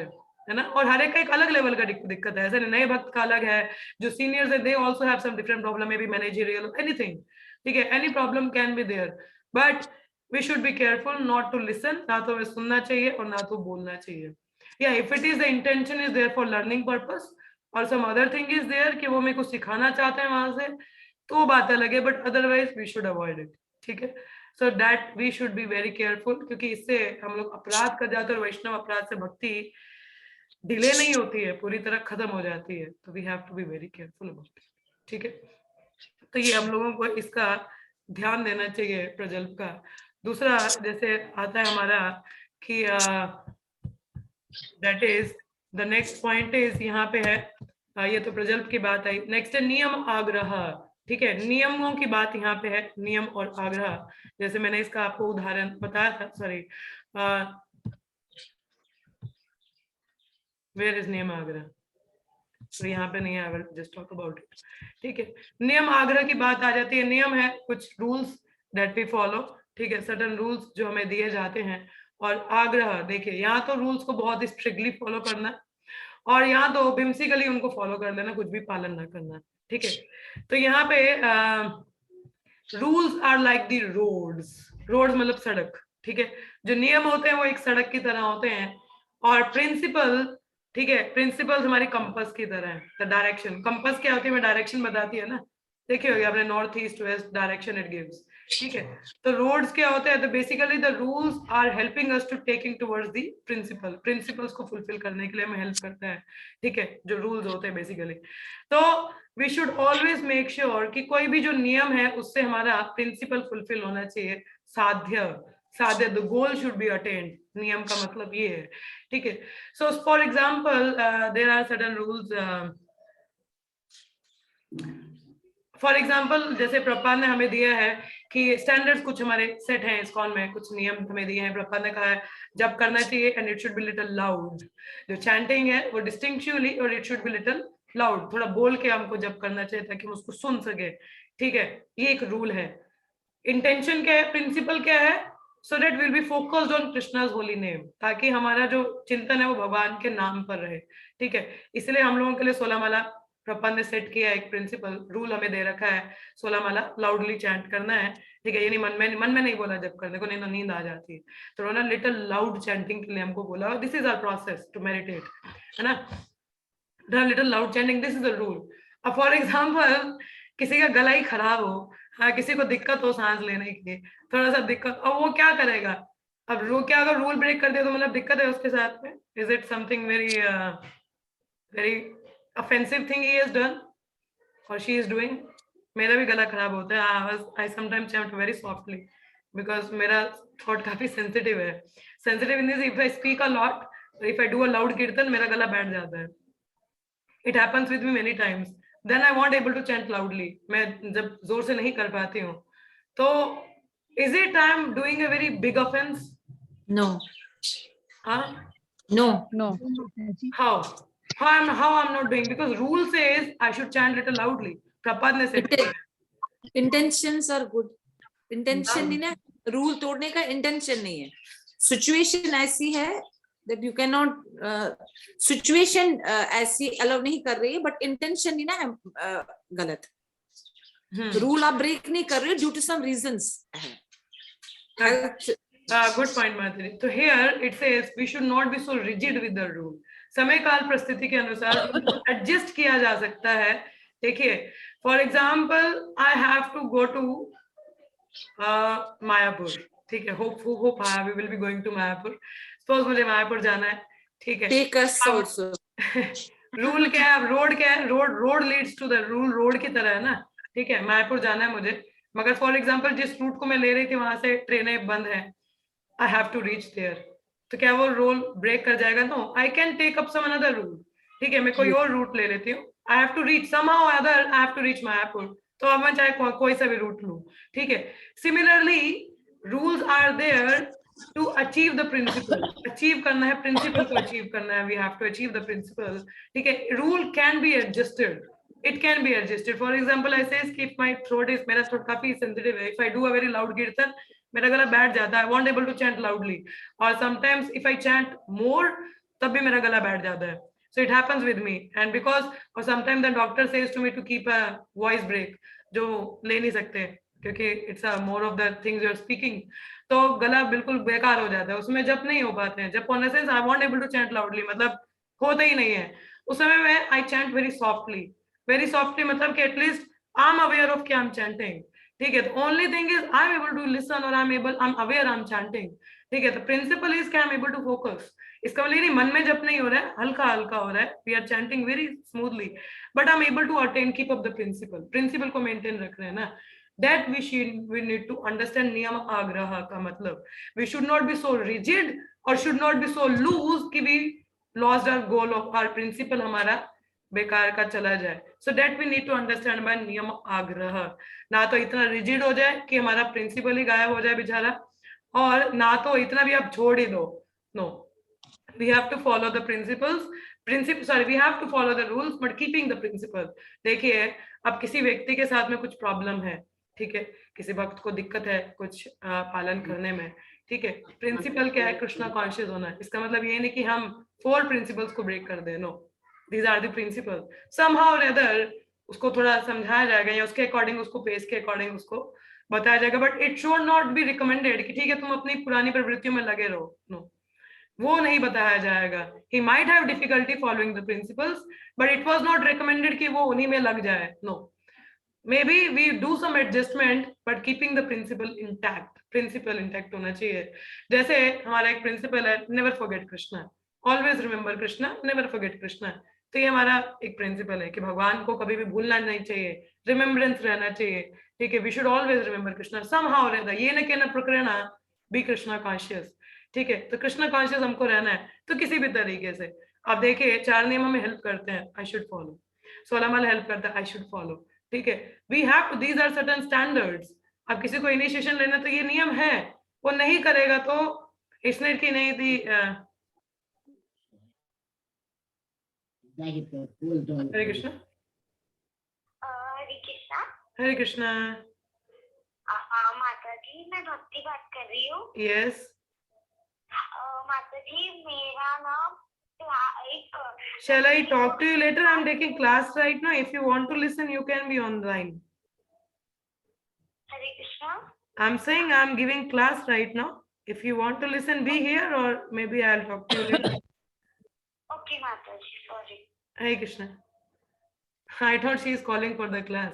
है ना, और हर एक का एक अलग लेवल का दिक्कत है, ऐसे नए भक्त का अलग है, जो सीनियर्स है they also have some different problem, may be managerial anything. ठीक है, any problem can be there, but we should be careful not to listen, ना तो हमें सुनना चाहिए और ना तो बोलना चाहिए। या if it is the intention is there for learning purpose और some other thing is there कि वो मेरे को सिखाना चाहते हैं वहां से, तो वो बात अलग है, but otherwise we should avoid it। ठीक है, so that we should be very careful, क्योंकि इससे हम लोग अपराध कर जाते हैं, और वैष्णव अपराध से भक्ति डिले नहीं होती है, पूरी तरह खत्म हो जाती है, तो we have to be very careful about it। ठीक है, तो ये हम लोगों को इसका ध्यान देना चाहिए प्रजल्प का। दूसरा जैसे आता है हमारा कि that is the next point is यहाँ पे है, ये तो प्रजल्प की बात आई। नेक्स्ट है नियम आग्रह। ठीक है, नियमों की बात यहाँ पे है, नियम और आग्रह। जैसे मैंने इसका आपको उदाहरण बताया था, सॉरी वेयर इज नियम आग्रह, तो यहाँ पे नहीं है, आई will just talk about it. ठीक है, नियम आग्रह की बात आ जाती है, नियम है कुछ रूल्स दैट वी फॉलो। ठीक है, सर्टेन रूल्स जो हमें दिए जाते हैं, और आग्रह देखिए यहाँ तो रूल्स को बहुत स्ट्रिक्टली फॉलो करना, और यहाँ तो बिम्सिकली उनको फॉलो कर लेना, कुछ भी पालन ना करना। ठीक है, तो यहाँ पे rules are like the roads, roads मतलब सड़क। ठीक है, जो नियम होते हैं वो एक सड़क की तरह होते हैं, और प्रिंसिपल, ठीक है, प्रिंसिपल्स हमारी कंपास की तरह है। द डायरेक्शन, कंपास क्या होती है, मैं डायरेक्शन बताती है ना, देखिए होगी आपने, north east west direction it gives. ठीक है, तो रोड्स क्या होते हैं, तो basically the rules are helping us to taking towards the principle, principles को फुलफिल करने के लिए हमें हेल्प करता है। ठीक है, जो रूल्स होते हैं बेसिकली, तो we should always make sure कि कोई भी जो नियम है उससे हमारा प्रिंसिपल फुलफिल होना चाहिए, साध्य, साध्य, the goal should be attained, नियम का मतलब ये है। ठीक है, so for example there are certain rules, for example जैसे प्रभुपाद ने हमें दिया है कि स्टैंडर्ड्स कुछ हमारे सेट हैं इस्कॉन में, कुछ नियम हमें दिए हैं। प्रभुपाद ने कहा है जब करना चाहिए and it should be little loud, जो चैंटिंग है वो डिस्टिंक्टिवली, और it should be little loud, थोड़ा बोल के हमको जब करना चाहिए ताकि हम उसको सुन सके। ठीक है, ये एक रूल है। इंटेंशन क्या है, प्रिंसिपल क्या है, so that will be focused on Krishna's holy name, ताकि हमारा जो चिंतन है वो भगवान के नाम पर रहे। ठीक है, इसलिए हम लोगों के लिए 16 माला प्रभुपाद ने सेट किया, एक प्रिंसिपल रूल हमें दे रखा है, 16 माला लाउडली चैंट करना है। ठीक है, ये नहीं मन में नहीं बोला जब करने को, नहीं तो नींद आ जाती है, तो उन्होंने लिटिल लाउड चैंटिंग के लिए हमको बोला, this is our process to meditate, है ना, little loud chanting, this is the rule. अब फॉर एग्जाम्पल किसी का गला ही खराब हो, हाँ किसी को दिक्कत हो सांस लेने की, थोड़ा सा दिक्कत, अब वो क्या करेगा? अब क्या अगर रूल ब्रेक कर दिया तो मतलब दिक्कत है उसके साथ में? Is it something very very offensive thing he has done और शी इज डूइंग? मेरा भी गला खराब होता है, I sometimes chant very softly because मेरा थॉट काफी सेंसिटिव है। Sensitive in this, if I speak a lot, if I do a loud kirtan, मेरा गला बैठ जाता है। It happens with me many times, then I won't able to chant loudly, मैं जब जोर से नहीं कर पाती हूँ तो is it I am doing a very big offence? No. हाँ, No. No. how I'm not doing? Because rule says I should chant little loudly. Prabhupada ने set किया है। Intentions are good. Intention नहीं ना, रूल तोड़ने का इंटेंशन नहीं है। सिचुएशन ऐसी है that you cannot, सिचुएशन ऐसी अलाउ नहीं कर रही है, बट इंटेंशन नहीं ना गलत। रूल आप ब्रेक नहीं कर रहे due to some reasons. Good point, Madhuri. So here it says we should not be so rigid with the rule. समय काल परिस्थिति के अनुसार एडजस्ट किया जा सकता है। देखिए, for example I have to go to Mayapur, ठीक है, hope we will be going to Mayapur. Suppose मुझे मायापुर जाना है, ठीक है, टेक अस आल्सो। रूल क्या है? अब रोड क्या है? Road leads to the rule, road की तरह है ना, ठीक है, मायापुर जाना है मुझे, मगर फॉर एग्जाम्पल जिस रूट को मैं ले रही थी वहां से ट्रेनें बंद है, I have to reach there, तो क्या वो रूल ब्रेक कर जाएगा? No, I can take up some another rule, ठीक है, मैं कोई और रूट ले लेती हूँ, I have to reach somehow other, I have to reach Mayapur, तो अब मैं चाहे कोई सा भी रूट लूं, ठीक है। Similarly rules are there to achieve the principle, achieve करना है प्रिंसिपल को, अचीव करना है, we have to achieve the principle, ठीक है। Rule can be adjusted, it can be adjusted. For example, I say if my throat is, मेरा throat काफी sensitive है, if I do a very loud कीर्तन मेरा गला बैठ जाता है, I won't able to chant loudly, or sometimes if I chant more तब भी मेरा गला बैठ जाता है, so it happens with me, and because or sometimes the doctor says to me to keep a voice break, जो ले नहीं सकते क्योंकि it's a more of the things you are speaking, तो गला बिल्कुल बेकार हो जाता है, उसमें जब नहीं हो पाते हैं, जब on a sense I won't able to chant loudly, मतलब होता ही नहीं है उस समय में, I chant very softly, मतलब कि at least I am aware of कि आई एम चैंटिंग, ठीक है। तो only thing is I am able to listen और I am aware I am chanting, ठीक है। तो प्रिंसिपल इज कि I am able to focus, इसका मतलब नहीं मन में जप नहीं हो रहा है, हल्का हल्का हो रहा है, we are chanting very smoothly, but I am able to attain keep up the principle को मेंटेन रख रहे हैं ना, that we need to understand niyam agraha का मतलब, we should not be so rigid और should not be so loose कि we lost our goal of our principle, हमारा बेकार का चला जाए। So that we need to understand by niyam agraha, ना तो इतना रिजिड हो जाए कि हमारा प्रिंसिपल ही गायब हो जाए बेचारा, और ना तो इतना भी आप छोड़ ही दो, no, we have to follow the we have to follow the rules but keeping the principle. देखिए, अब किसी व्यक्ति के साथ में कुछ प्रॉब्लम है, ठीक है, किसी भक्त को दिक्कत है कुछ पालन करने में, ठीक है, प्रिंसिपल क्या है? कृष्णा कॉन्शियस होना। इसका मतलब ये नहीं कि हम 4 प्रिंसिपल्स को ब्रेक कर दें, no, these are the principles, somehow or other उसको थोड़ा समझाया जाएगा या उसके अकॉर्डिंग, उसको पेस के अकॉर्डिंग उसको बताया जाएगा, but it should not B recommended कि ठीक है तुम अपनी पुरानी प्रवृत्तियों में लगे रहो, नो, वो नहीं बताया जाएगा। he might have difficulty following the principles but it was not recommended कि वो उन्हीं में लग जाए, no, maybe we do some adjustment but keeping the principle intact होना चाहिए। जैसे हमारा एक प्रिंसिपल है, never forget Krishna, always remember Krishna, never forget Krishna, तो ये हमारा एक प्रिंसिपल है कि भगवान को कभी भी भूलना नहीं चाहिए, रिमेम्बरेंस रहना चाहिए, ठीक है, we should always remember Krishna somehow रहता, ये न कहना प्रकरणा बी कृष्णा कॉन्शियस, ठीक है। तो कृष्णा कॉन्शियस हमको रहना है, तो किसी भी तरीके से आप देखिए 4 नियम हमें हेल्प करते हैं, आई शुड फॉलो, 16 माल हेल्प करता है, आई शुड फॉलो, ठीक है, we have to, these are certain standards. अब किसी को इनिशिएशन लेना तो ये नियम है, वो नहीं करेगा तो इसने की नहीं थी हरे कृष्णा, हरे कृष्णा, हरे कृष्णा। माता जी मैं भक्ति बात कर रही हूँ। यस माता जी मेरा नाम एक shall I talk to you later? I'm taking class right now. If you want to listen, you can be online. Hare Krishna, I'm saying I'm giving class right now. If you want to listen, be here, or maybe I'll talk to you later. Okay माता जी, sorry. Hare Krishna. I thought she is calling for the class.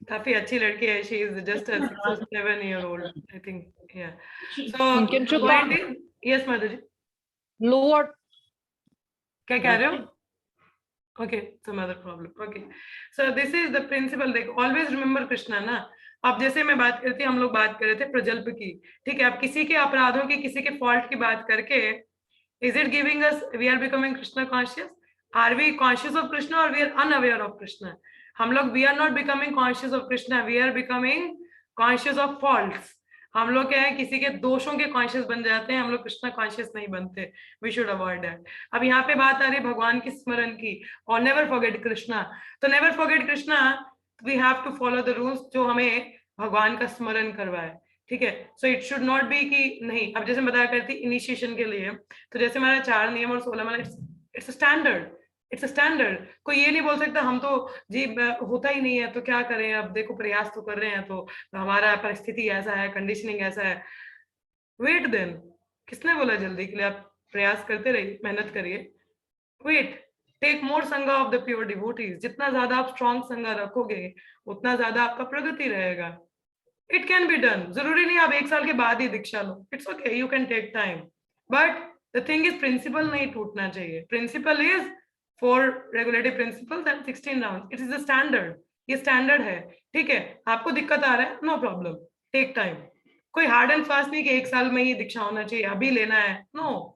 काफी अच्छी लड़की है, she is just 6 or 7 year old I think, yeah. So Can you point is, yes माता जी, lower क्या कह रहे हो? Okay, some other problem. Okay, so this is the principle. Like always remember Krishna ना. अब जैसे मैं बात करती, हम लोग बात कर रहे थे प्रजल्प की, ठीक है? अब किसी के अपराधों की, किसी के फॉल्ट की बात करके, is it giving us we are becoming Krishna conscious? Are we conscious of Krishna or we are unaware of Krishna? हम लोग we are not becoming conscious of Krishna, we are becoming conscious of faults. हम लोग क्या है, किसी के दोषों के कॉन्शियस बन जाते हैं, हम लोग कृष्णा कॉन्शियस नहीं बनते. We should avoid that. अब यहाँ पे बात आ रही है भगवान की स्मरण की, और नेवर फॉरगेट कृष्णा. तो never forget Krishna, we have to follow the rules जो हमें भगवान का स्मरण करवाए, ठीक है? So it should not be कि नहीं. अब जैसे बताया करती इनिशिएशन के लिए, तो जैसे हमारा 4 नियम और 16 माला, it's a standard, it's a standard. कोई ये नहीं बोल सकता हम तो जी होता ही नहीं है तो क्या करें, अब देखो प्रयास तो कर रहे हैं, तो हमारा परिस्थिति ऐसा है, कंडीशनिंग ऐसा है. वेट देन, किसने बोला जल्दी के लिए? आप प्रयास करते रहिए, मेहनत करिए. वेट, टेक मोर संगा ऑफ द प्योर डिवोटीज. जितना ज्यादा आप स्ट्रॉन्ग संगा रखोगे, उतना ज्यादा आपका प्रगति रहेगा. It can be done. जरूरी नहीं आप 1 साल के बाद ही दीक्षा लो. It's okay, you can take time. But the thing is, principle नहीं टूटना चाहिए. Principle is 4 regulative principles and 16 round. It is the standard. ये स्टैंडर्ड है, ठीक है? आपको दिक्कत आ रहा है, नो प्रॉब्लम, टेक टाइम. कोई हार्ड एंड फास्ट नहीं कि 1 साल में ही दीक्षा होना चाहिए, अभी लेना है. नो,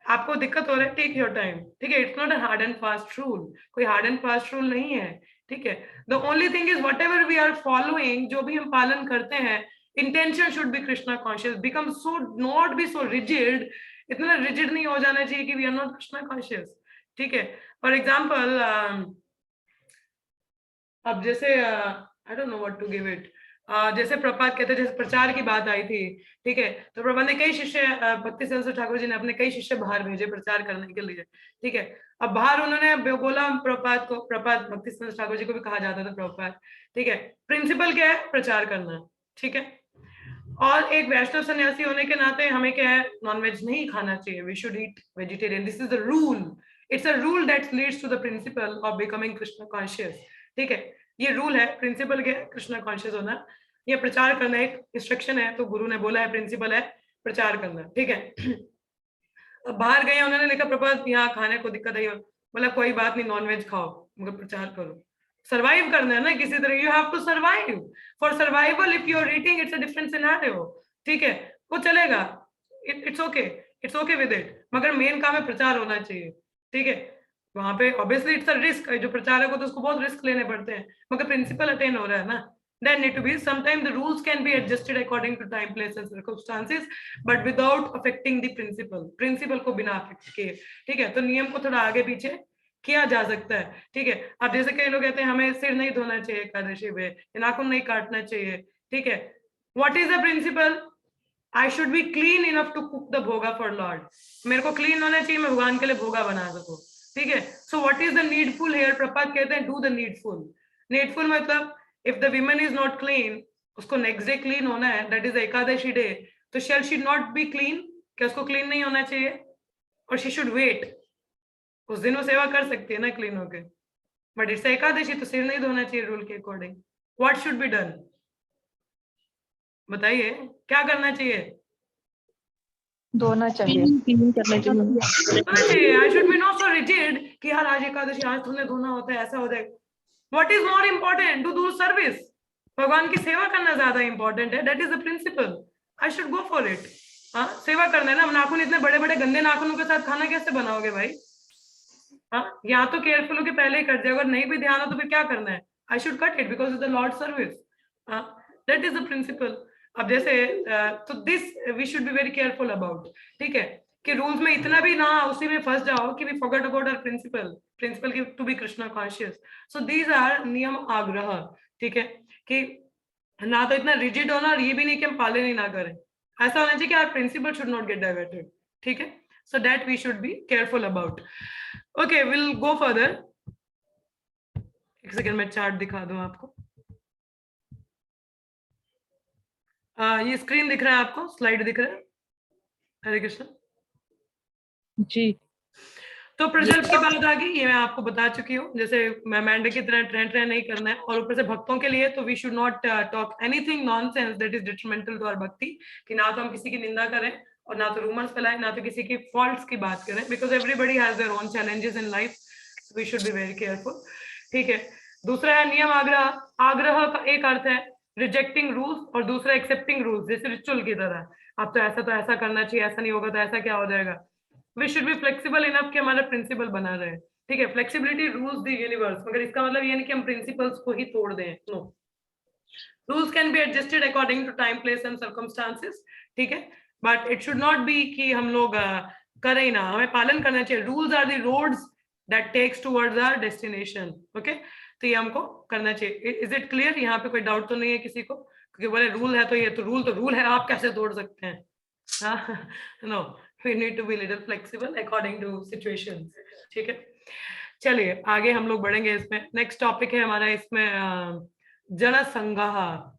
आपको दिक्कत हो रहा है, टेक योर टाइम, ठीक है? It's not a hard and fast rule. कोई हार्ड एंड फास्ट रूल नहीं है, ठीक है? The only thing is whatever we are following, जो भी हम पालन करते हैं, intention should be Krishna conscious. Become so, not be so rigid. इतना रिजिड नहीं हो जाना चाहिए कि we are not Krishna conscious, ठीक है? फॉर एग्जाम्पल, अब जैसे I don't know what to give it. जैसे प्रपात कहते हैं, जैसे प्रचार की बात आई थी, ठीक है? तो प्रपात ने कई शिष्य, भक्ति सिंह ठाकुर जी ने अपने कई शिष्य बाहर भेजे प्रचार करने के लिए, ठीक है? अब बाहर उन्होंने बोला प्रपात को, प्रपात भक्ति सिंह ठाकुर जी को भी कहा जाता था प्रपात, ठीक है? प्रिंसिपल क्या है? प्रचार करना, ठीक है? और एक वैष्णव सन्यासी होने के नाते हमें क्या है? नॉनवेज नहीं खाना चाहिए. We should eat vegetarian. This is the rule. It's a rule that leads to the principle of becoming Krishna conscious, ठीक है? ये रूल है. प्रिंसिपल क्या है? कृष्ण कॉन्शियस होना. ये प्रचार करना एक इंस्ट्रक्शन है, तो गुरु ने बोला है, प्रिंसिपल है प्रचार करना, ठीक है? अब बाहर गए, उन्होंने लिखा प्रपात यहाँ खाने को दिक्कत है, बोला कोई बात नहीं, नॉनवेज खाओ मगर प्रचार करो. सर्वाइव करना है ना किसी तरह. You have to survive. For survival if you are eating, it's a different scenario, ठीक है? वो चलेगा, it's okay, it's okay with it. मगर मेन काम है प्रचार होना चाहिए, ठीक है? वहां पे ऑब्वियसली इट्स अ रिस्क. जो प्रचारक होता है उसको बहुत रिस्क लेने पड़ते हैं, मगर प्रिंसिपल अटेन हो रहा है ना. There need to be, sometimes the rules can be adjusted according to time, place and circumstances, but without affecting the principle. Principle को बिना अफेक्ट किए, ठीक है? तो नियम को थोड़ा आगे पीछे किया जा सकता है, ठीक है? अब जैसे कई लोग कहते हैं हमें सिर नहीं धोना चाहिए एकादशी में, नाखून नहीं काटना चाहिए, ठीक है? What is the principle? I should be clean enough to cook the bhoga for Lord. मेरे को क्लीन होना चाहिए, मैं भगवान के लिए भोगा बना सकूं, ठीक है? So what is the needful here? प्रपात कहते हैं do the needful. Needful मतलब if the woman is not clean, उसको next day clean होना है, that is the Ekadashi day, तो shall she not be clean? क्या उसको clean नहीं होना चाहिए? और she should wait. उस दिन वो सेवा कर सकती है ना clean होके, but it's एकादशी, तो सिर नहीं धोना चाहिए रूल के according. What should be done? बताइए क्या करना चाहिए? धोना चाहिए. धोना चाहिए. I should be not so rigid कि यार आज एकादशी, आज तुमने धोना होता है, ऐसा होता है. What is more important? To do service. भगवान की सेवा करना ज्यादा इंपॉर्टेंट है. That is the principle. I should go for it. हाँ, सेवा करना है ना. नाखून इतने बड़े बड़े गंदे नाखूनों के साथ खाना कैसे बनाओगे भाई? हाँ, या तो केयरफुल हो के पहले ही कर जाए, अगर नहीं भी ध्यान हो तो फिर क्या करना है? I should cut it because it's the Lord's service. हाँ, that is the principle. अब जैसे तो this we should be very careful about, ठीक है? कि रूल्स में इतना भी ना उसी में फंस जाओ कि we forget about our principle की to be Krishna conscious. So these are नियम आग्रह, ठीक है? कि ना तो इतना रिजिड होना और ये भी नहीं कि हम पालन ही ना करें. ऐसा होना चाहिए कि our principle should not get diverted, ठीक है? So that we should be careful about. Okay, we'll go further. एक सेकंड में चार्ट दिखा दूं आपको. ये स्क्रीन दिख रहा है आपको, स्लाइड दिख रहा है? हरे कृष्ण जी. तो प्रजल्प की बात आ गई, ये मैं आपको बता चुकी हूँ, जैसे मैं मेंढक की तरह ट्रेन नहीं करना है, और ऊपर से भक्तों के लिए तो we should not talk anything nonsense that is detrimental to our bhakti, कि ना तो हम किसी की निंदा करें और ना तो रूमर्स फैलाएं, ना तो किसी की फॉल्ट्स की बात करें, because everybody has their own challenges in life, we should be very careful. ठीक है, दूसरा है नियम आग्रह। आग्रह का एक अर्थ है रिजेक्टिंग रूल्स और दूसरा एक्सेप्टिंग रूल्स, जैसे रिचुअल की तरह, अब तो ऐसा करना चाहिए, ऐसा नहीं होगा तो ऐसा क्या हो जाएगा। We should be flexible enough कि हमारा प्रिंसिपल बना रहे। ठीक है, फ्लेक्सिबिलिटी रूल्स द यूनिवर्स, मगर इसका मतलब ये नहीं कि हम प्रिंसिपल्स को ही तोड़ दें, no. Rules can be adjusted according to time, place and circumstances. ठीक है, but it should not be कि हम लोग करें ही ना, हमें पालन करना चाहिए। Rules are the roads that takes towards our destination. Okay, तो ये हमको करना चाहिए। Is it clear? यहाँ पे कोई डाउट तो नहीं है किसी को? क्योंकि बोले रूल है तो ये तो रूल है, आप कैसे तोड़ सकते हैं? No, we need to be little flexible according to situations. ठीक है, चलिए आगे हम लोग बढ़ेंगे। इसमें नेक्स्ट टॉपिक है हमारा इसमें जनसंघ।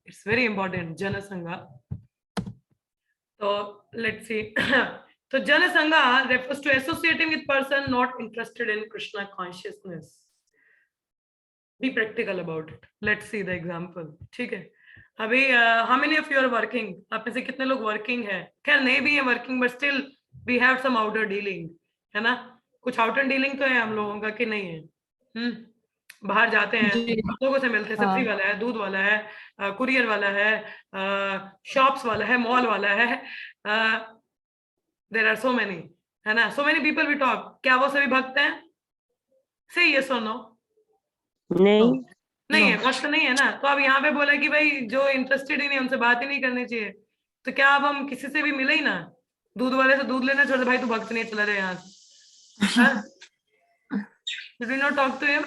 इट्स वेरी इंपॉर्टेंट, जनसंघ। तो लेट्स सी। तो Jansangh refers to associating with person not interested in Krishna consciousness. Be practical about it. Let's see the example. ठीक है, अभी how many of you are working? आप में से कितने लोग वर्किंग है? खैर नहीं भी है working, but still we have some outer dealing, है ना? कुछ आउटर डीलिंग तो है हम लोगों का कि नहीं है? बाहर जाते हैं, लोगों से मिलते हैं, सब्जी वाला है, दूध वाला है, कुरियर वाला है, शॉप्स वाला है, मॉल वाला है, देयर आर सो मेनी, है ना? So many people we talk. क्या वो सभी भक्त हैं? से यस और नो? नहीं है, भक्त नहीं है ना। तो अब यहाँ पे बोला कि भाई जो इंटरेस्टेड ही नहीं उनसे बात ही नहीं करनी चाहिए। तो क्या अब हम किसी से भी मिले ही ना? दूध वाले से दूध लेना छोड़ दे, भाई तू भक्त नहीं, चला जाए यहाँ से। Did we not talk to him?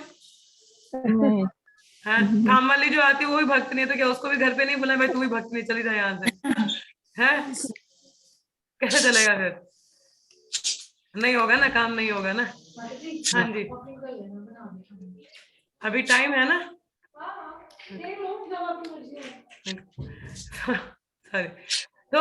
काम वाली जो आती है वो भी भक्त नहीं है, तो क्या उसको भी घर पे नहीं बुलाए, भाई तू भी भक्त नहीं, चली जाए यहाँ से? है कैसे चलेगा फिर? नहीं होगा ना, काम नहीं होगा ना। हाँ जी, अभी टाइम है ना? सॉरी। तो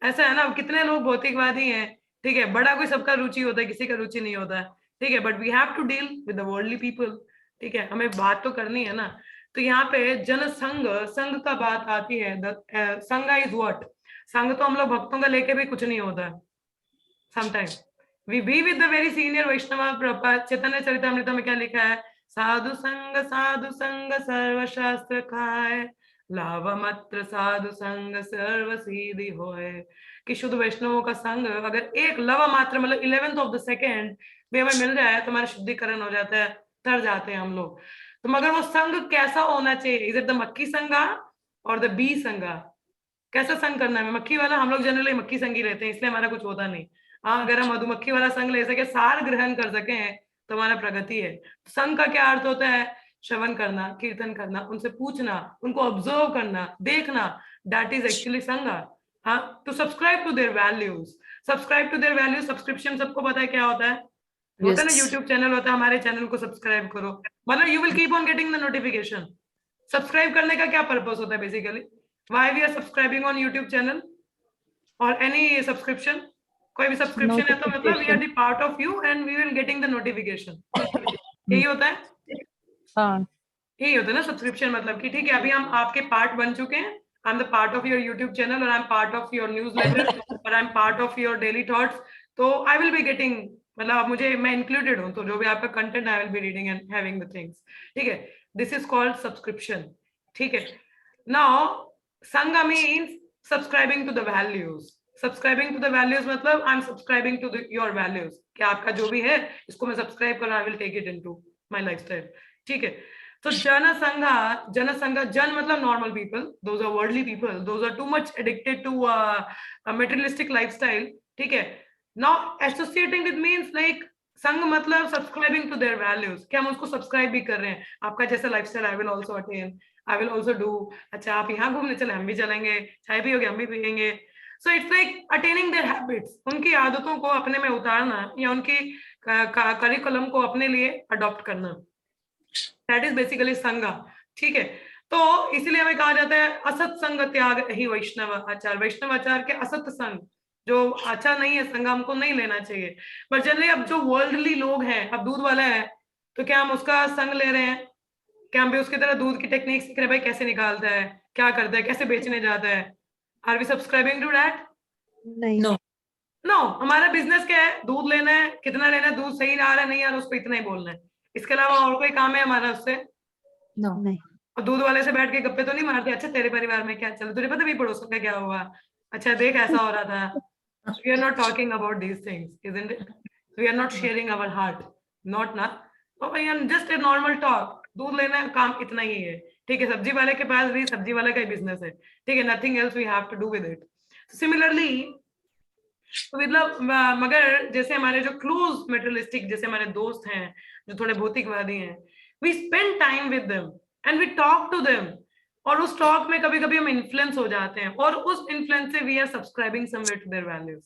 ऐसा है ना, कितने लोग भौतिकवादी हैं, ठीक है, बड़ा कोई सबका रुचि होता है, किसी का रुचि नहीं होता है, ठीक है, but we have to deal with the worldly people. ठीक है, हमें बात तो करनी है ना। तो यहाँ पे जनसंघ, संघ का बात आती है। संघ इज व्हाट? संघ तो हम लोग भक्तों का लेके भी कुछ नहीं होता है। Sometimes we be with the very senior Vaishnav. Chaitanya Charitamrit में क्या लिखा है? साधु संग सर्व शास्त्र खाए, लाभमात्र साधु संग सर्व सीधी होए। कि शुद्ध वैष्णवों का संग अगर एक लव मात्र, मतलब 11th ऑफ द सेकेंड भी हमें मिल जाए तो हमारा शुद्धिकरण हो जाता है, तर जाते हैं हम लोग। तो मगर वो संग कैसा होना चाहिए? इज इट द मक्खी संगा और द बी संगा? कैसा संग करना है? मक्खी वाला हम लोग जनरली मक्खी संग ही रहते हैं, इसलिए हमारा कुछ होता नहीं। हाँ, अगर हम मधुमक्खी वाला संग ले सके, सार ग्रहण कर सके तो हमारा प्रगति है। संग का क्या अर्थ होता है? श्रवण करना, कीर्तन करना, उनसे पूछना, उनको ऑब्जर्व करना, देखना, दैट इज एक्चुअली संग। हाँ, to subscribe to their values. Subscribe to their values, subscription सबको पता है क्या होता है? होता है ना, यूट्यूब चैनल होता है, हमारे चैनल को सब्सक्राइब करो, मतलब you will keep on getting the notification. Subscribe करने का क्या पर्पस होता है basically? Why we are subscribing on YouTube channel और एनी सब्सक्रिप्शन? कोई भी सब्सक्रिप्शन है तो मतलब we are the part of you and we will getting the notification. यही होता है? हाँ, यही होता है ना सब्सक्रिप्शन, मतलब कि ठीक है, अभी हम आपके पार्ट बन चुके हैं। I am the part of your YouTube channel और I am part of your newsletter और I am part of your daily thoughts. तो आई विल बी गेटिंग, मतलब मुझे, मैं इंक्लूडेड हूँ, तो जो भी आपका content I will be reading and having the things. ठीक है, दिस इज कॉल्ड सब्सक्रिप्शन। ठीक है, now sangh means subscribing to the values. Subscribing to the values मतलब I am subscribing to your values, कि आपका जो भी है इसको मैं सब्सक्राइब कर, I will take it into my lifestyle. ठीक है, तो जनसंघ, जन मतलब normal people, those are worldly people, those are too much addicted to materialistic lifestyle. ठीक है, now associating with means like, संघ मतलब सब्सक्राइबिंग टू देयर वैल्यूज, कि हम उसको सब्सक्राइब भी कर रहे हैं। आपका जैसा lifestyle I will also attain, I will also do. अच्छा, आप यहाँ घूमने चले, हम भी चलेंगे, चाय पियोगे, हम भी पियेंगे। So it's like attaining their habits, उनकी आदतों को अपने में उतारना या उनकी करिकुलम को अपने लिए अडॉप्ट करना, दैट इज बेसिकली संघ। ठीक है, तो इसीलिए हमें कहा जाता है असत संग त्याग ही वैष्णव आचार। वैष्णव आचार के असत संग, जो अच्छा नहीं है संग हमको नहीं लेना चाहिए। बट जनरली अब जो वर्ल्डली लोग हैं, अब दूध वाला है तो क्या हम उसका संग ले रहे हैं? क्या हम भी उसकी तरह दूध की टेक्निक सीख रहे हैं, भाई कैसे निकालता है, क्या करता है, कैसे बेचने जाता है? Are we subscribing to that? नहीं। No. नो, हमारा बिजनेस क्या है? दूध लेना है, कितना लेना है, दूध सही आ रहा है नहीं आ रहा उसको इतना ही बोलना है। इसके अलावा और कोई काम है हमारा उससे? No. नहीं। और दूध वाले से बैठ के गप्पे तो नहीं मारते, अच्छा तेरे परिवार में क्या चल, तुझे पता भी पड़ोसन का क्या हुआ, अच्छा देख ऐसा हो रहा था। We are not talking about these things, isn't it? We are not sharing our heart, not ना। तो भाई हम just a normal talk, दूध लेना है काम इतना ही है, ठीक है। सब्जी वाले के पास भी सब्जी वाले का ही बिजनेस है, ठीक है, nothing else we have to do with it. Similarly, तो मतलब मगर जैसे हमारे जो क्लोज मेटेरियलिस्टिक जैसे हमारे दोस्त हैं जो थोड़े भौतिकवादी हैं, we spend time with them and we talk to them, और उस टॉक में कभी कभी हम इन्फ्लुएंस हो जाते हैं, और उस इन्फ्लुएंस से we are subscribing somewhere to their values.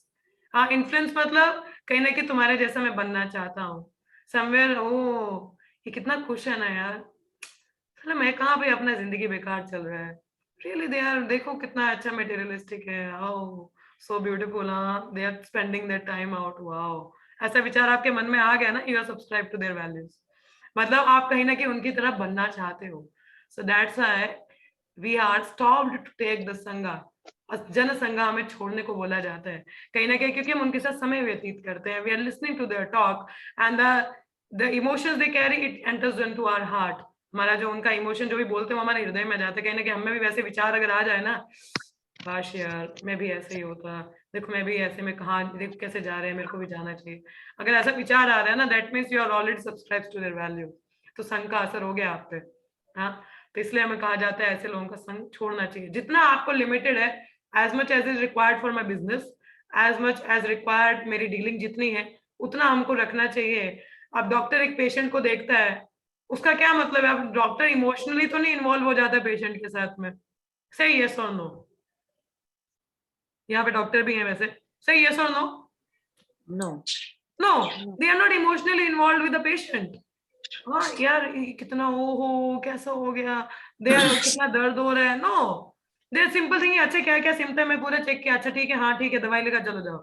हाँ, इन्फ्लुएंस मतलब कहीं ना कहीं तुम्हारे जैसा मैं बनना चाहता हूँ समवेयर। ओ ये कितना खुश है ना यार, चलो मैं कहाँ पे, अपना जिंदगी बेकार चल रहा है, रियली दे आर, देखो कितना अच्छा मटेरियलिस्टिक है, ओ सो ब्यूटीफुल, हाँ they are spending their time out, wow. ऐसा विचार आपके मन में आ गया ना, you are subscribe to their values, मतलब आप कहीं ना कहीं उनकी तरफ बनना चाहते हो। So that's why we are stopped to take the संगा, जन संगा हमें छोड़ने को बोला जाता है कहीं ना कहीं, क्योंकि हम उनके साथ समय व्यतीत करते हैं, we are listening to their talk and the emotions they carry it enters into our heart. हमारा जो उनका इमोशन जो भी बोलते हैं वो हमारे हृदय में जाते हैं, कहीं ना कहीं हमें भी वैसे विचार अगर आ जाए ना, काश यार मैं भी ऐसे ही होता, देखो मैं भी ऐसे में कहा, देखो कैसे जा रहे हैं, मेरे को भी जाना चाहिए। अगर ऐसा विचार आ रहा है ना, that means you are already subscribe to their value, तो संघ का असर हो गया आप पे। हाँ, तो इसलिए हमें कहा जाता है ऐसे लोगों का संग छोड़ना चाहिए, जितना आपको लिमिटेड है, as much as is required for my business, as much as required मेरी डीलिंग जितनी है उतना हमको रखना चाहिए। अब डॉक्टर एक पेशेंट को देखता है, उसका क्या मतलब है, अब डॉक्टर इमोशनली तो नहीं इन्वॉल्व हो जाता पेशेंट के साथ में, सही यस और नो? यहाँ पे डॉक्टर भी हैं वैसे, सही यस और no? No. No, they are not emotionally involve with the patient. हाँ यार ये कितना हो कैसा हो गया, देर कितना दर्द हो रहा है, नो, देर सिंपल थिंग, अच्छा क्या क्या सिम्टम है पूरा चेक किया, अच्छा ठीक है, हाँ ठीक है, दवाई लेकर चलो जाओ,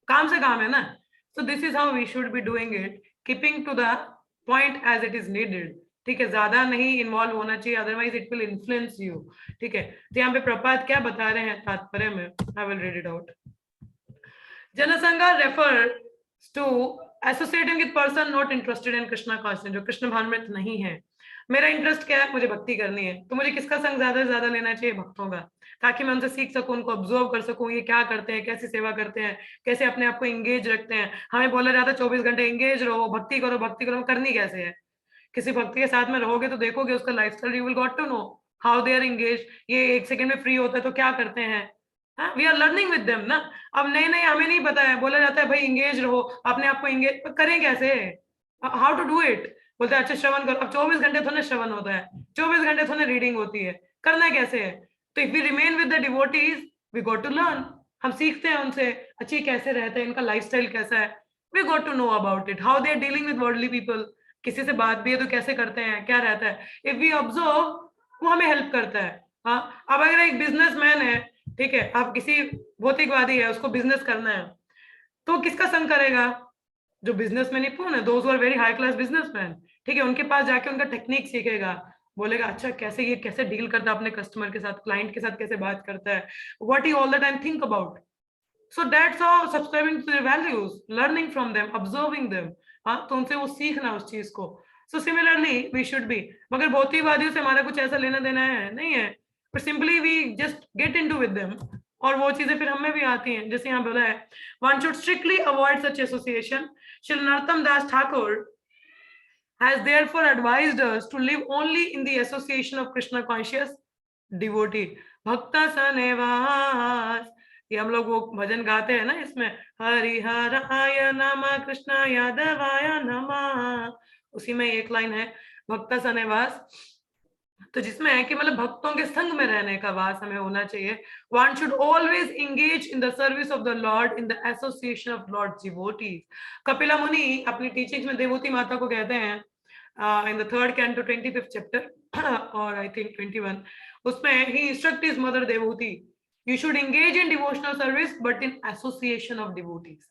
काम से काम है ना। So this is how we should be doing it, keeping to the point as it is needed, ठीक है, ज्यादा नहीं इन्वॉल्व होना चाहिए, otherwise it will influence you, ठीक है। तो यहाँ पे प्रपात क्या बता रहे हैं तात्पर्य में, I will read it out. Janasanga refer to associating with person not interested in Krishna conscious, जो कृष्ण भावनामृत नहीं है। मेरा इंटरेस्ट क्या है, मुझे भक्ति करनी है, तो मुझे किसका संग ज्यादा से ज्यादा लेना चाहिए, भक्तों का, ताकि मैं उनसे सीख सकूं, उनको ऑब्जर्व कर सकूं, ये क्या करते हैं, कैसी सेवा करते हैं, कैसे अपने आप को एंगेज रखते हैं। हमें बोला जाता है 24 घंटे एंगेज रहो, भक्ति करो, भक्ति करो, करनी कैसे है? किसी भक्ति के साथ में रहोगे तो देखोगे उसका lifestyle, you will got to know how they are engage, ये एक सेकंड में फ्री होता है तो क्या करते हैं, we are learning with them ना। अब नहीं नहीं हमें नहीं पता है, बोला जाता है भाई एंगेज रहो, अपने आप को एंगेज करें कैसे, हाउ टू डू इट, बोलते हैं अच्छा श्रवण करो, अब 24 घंटे थोड़े श्रवण होता है, 24 घंटे थोड़े रीडिंग होती है, करना कैसे है? तो if we remain with the devotees we got to learn, हम सीखते हैं उनसे, अच्छी कैसे रहते हैं, इनका लाइफस्टाइल कैसा है, we got to know about it, how they are dealing with worldly people, किसी से बात भी है तो कैसे करते हैं, क्या रहता है, इफ वी ऑब्जर्व वो हमें हेल्प करता है। हाँ, अब अगर एक बिजनेसमैन है, ठीक है, आप किसी भौतिकवादी है, उसको बिजनेस करना है, तो किसका संग करेगा? जो बिजनेसमैन निपुण है, those are very high class businessman, ठीक है, उनके पास जाके उनका टेक्निक सीखेगा, बोलेगा अच्छा कैसे ये कैसे डील करता है अपने कस्टमर के साथ, क्लाइंट के साथ कैसे बात करता है, what he all the time think about. So that's how subscribing to their values, learning from them, observing them, हाँ, तो उनसे वो सीखना उस चीज को। सो सिमिलरली वी शुड बी, मगर भौतिकवादियों से हमारा कुछ ऐसा लेना देना है नहीं है, but simply we just get into with them, और वो चीजें फिर हमें भी आती हैं, जैसे यहाँ बोला है one should strictly avoid such association. Shri Narottam Das Thakur has therefore advised us to live only in the association of Krishna conscious devotee. भक्ता सनेवास, ये हम लोग वो भजन गाते हैं ना इसमें, हरिहराय नमः कृष्ण यादवाय नमः, उसी में एक लाइन है भक्ता सनेवास, तो जिसमें है कि मतलब भक्तों के संग में रहने का वास हमें होना चाहिए। One should always engage in the service of the Lord in the association of Lord's devotees. Kapila मुनि अपनी टीचिंग्स में देवूति माता को कहते हैं in the 3rd canto 25th chapter और I think 21, उसमें he instruct his mother देवूति You should engage in devotional service but in association of devotees.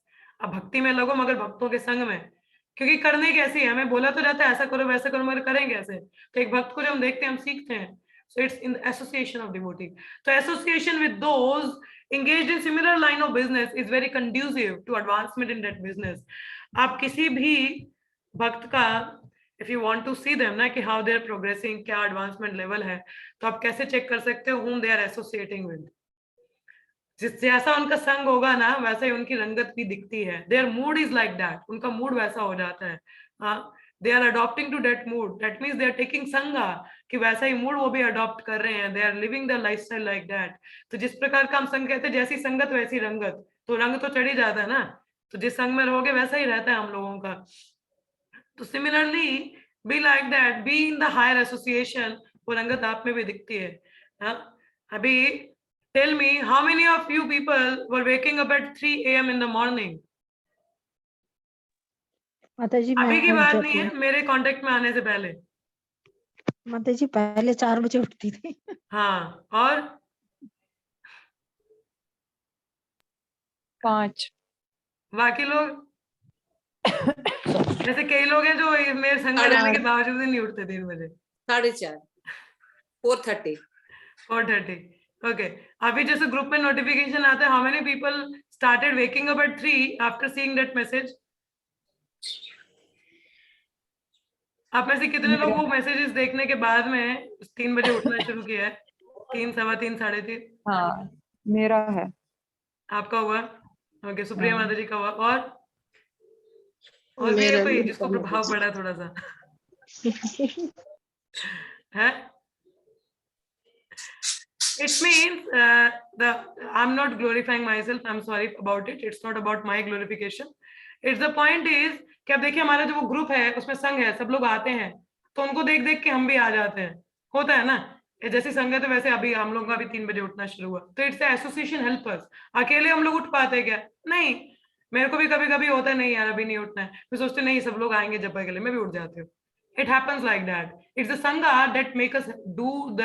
अब भक्ति में लगो मगर भक्तों के संग में, क्योंकि करने कैसी है, हमें बोला तो जाता है ऐसा करो वैसा करो, मगर करेंगे कैसे? तो एक भक्त को जब हम देखते हैं हम सीखते हैं. So it's in the association of devotee. So association with those engaged in similar line of business is very conducive to advancement in that business. आप किसी भी भक्त का if you want to see them ना कि how they are progressing, क्या advancement level है, तो आप कैसे चेक कर सकते हो whom they are associating with. जिस जैसा उनका संग होगा ना वैसा ही उनकी रंगत भी दिखती है. Their mood is like that. उनका मूड वैसा हो जाता है. They are adopting to that mood. That means they are taking संगा कि वैसा ही मूड वो भी अडॉप्ट कर रहे हैं. They are living their lifestyle like that. तो जिस प्रकार का हम संग कहते हैं जैसी संगत वैसी रंगत, तो रंग तो चढ़ ही जाता है ना. तो जिस संग में रहोगे वैसा ही रहता है हम लोगों का. तो similarly be like that. Be in the higher association. वो रंगत आप में भी दिखती है. अभी tell me how many of you people were waking up at 3 a.m. in the morning? माताजी अभी की मैं बात जब नहीं है, मेरे कांटेक्ट में आने से पहले. माताजी पहले 4 बजे उठती थी. हाँ, और 5 बाकी लोग जैसे कई लोग हैं जो मेरे संग में रहने के बावजूद ही नहीं उठते 3 बजे. 4:30 4:30 4:30. ओके. अभी जैसे ग्रुप में नोटिफिकेशन आता है, how many people started waking up eight 3 after seeing that message? आप में से कितने लोग वो मैसेजेस देखने के बाद में 3 बजे उठना शुरू किया है? 3, 3:15, 3:30. हाँ मेरा है. आपका हुआ? ओके. सुप्रिया माता जी का हुआ. और भी है कोई जिसको प्रभाव पड़ा थोड़ा सा? है? It means I'm not glorifying myself. I'm sorry about it. It's not about my glorification. It's the point is कि अब देखिए हमारा जो वो ग्रुप है उसमें संघ है, सब लोग आते हैं तो उनको देख देख के हम भी आ जाते हैं. होता है ना, जैसी संगत है वैसे अभी हम लोग का भी 3 बजे उठना शुरू हुआ. तो इट्स एसोसिएशन हेल्प अस. अकेले हम लोग उठ पाते क्या? नहीं. मेरे को भी कभी कभी होता है नहीं यार अभी नहीं उठना है, फिर सोचते नहीं सब लोग आएंगे जब के लिए मैं भी उठ जाती हूँ. It happens like that. It's the sanga that make us do the.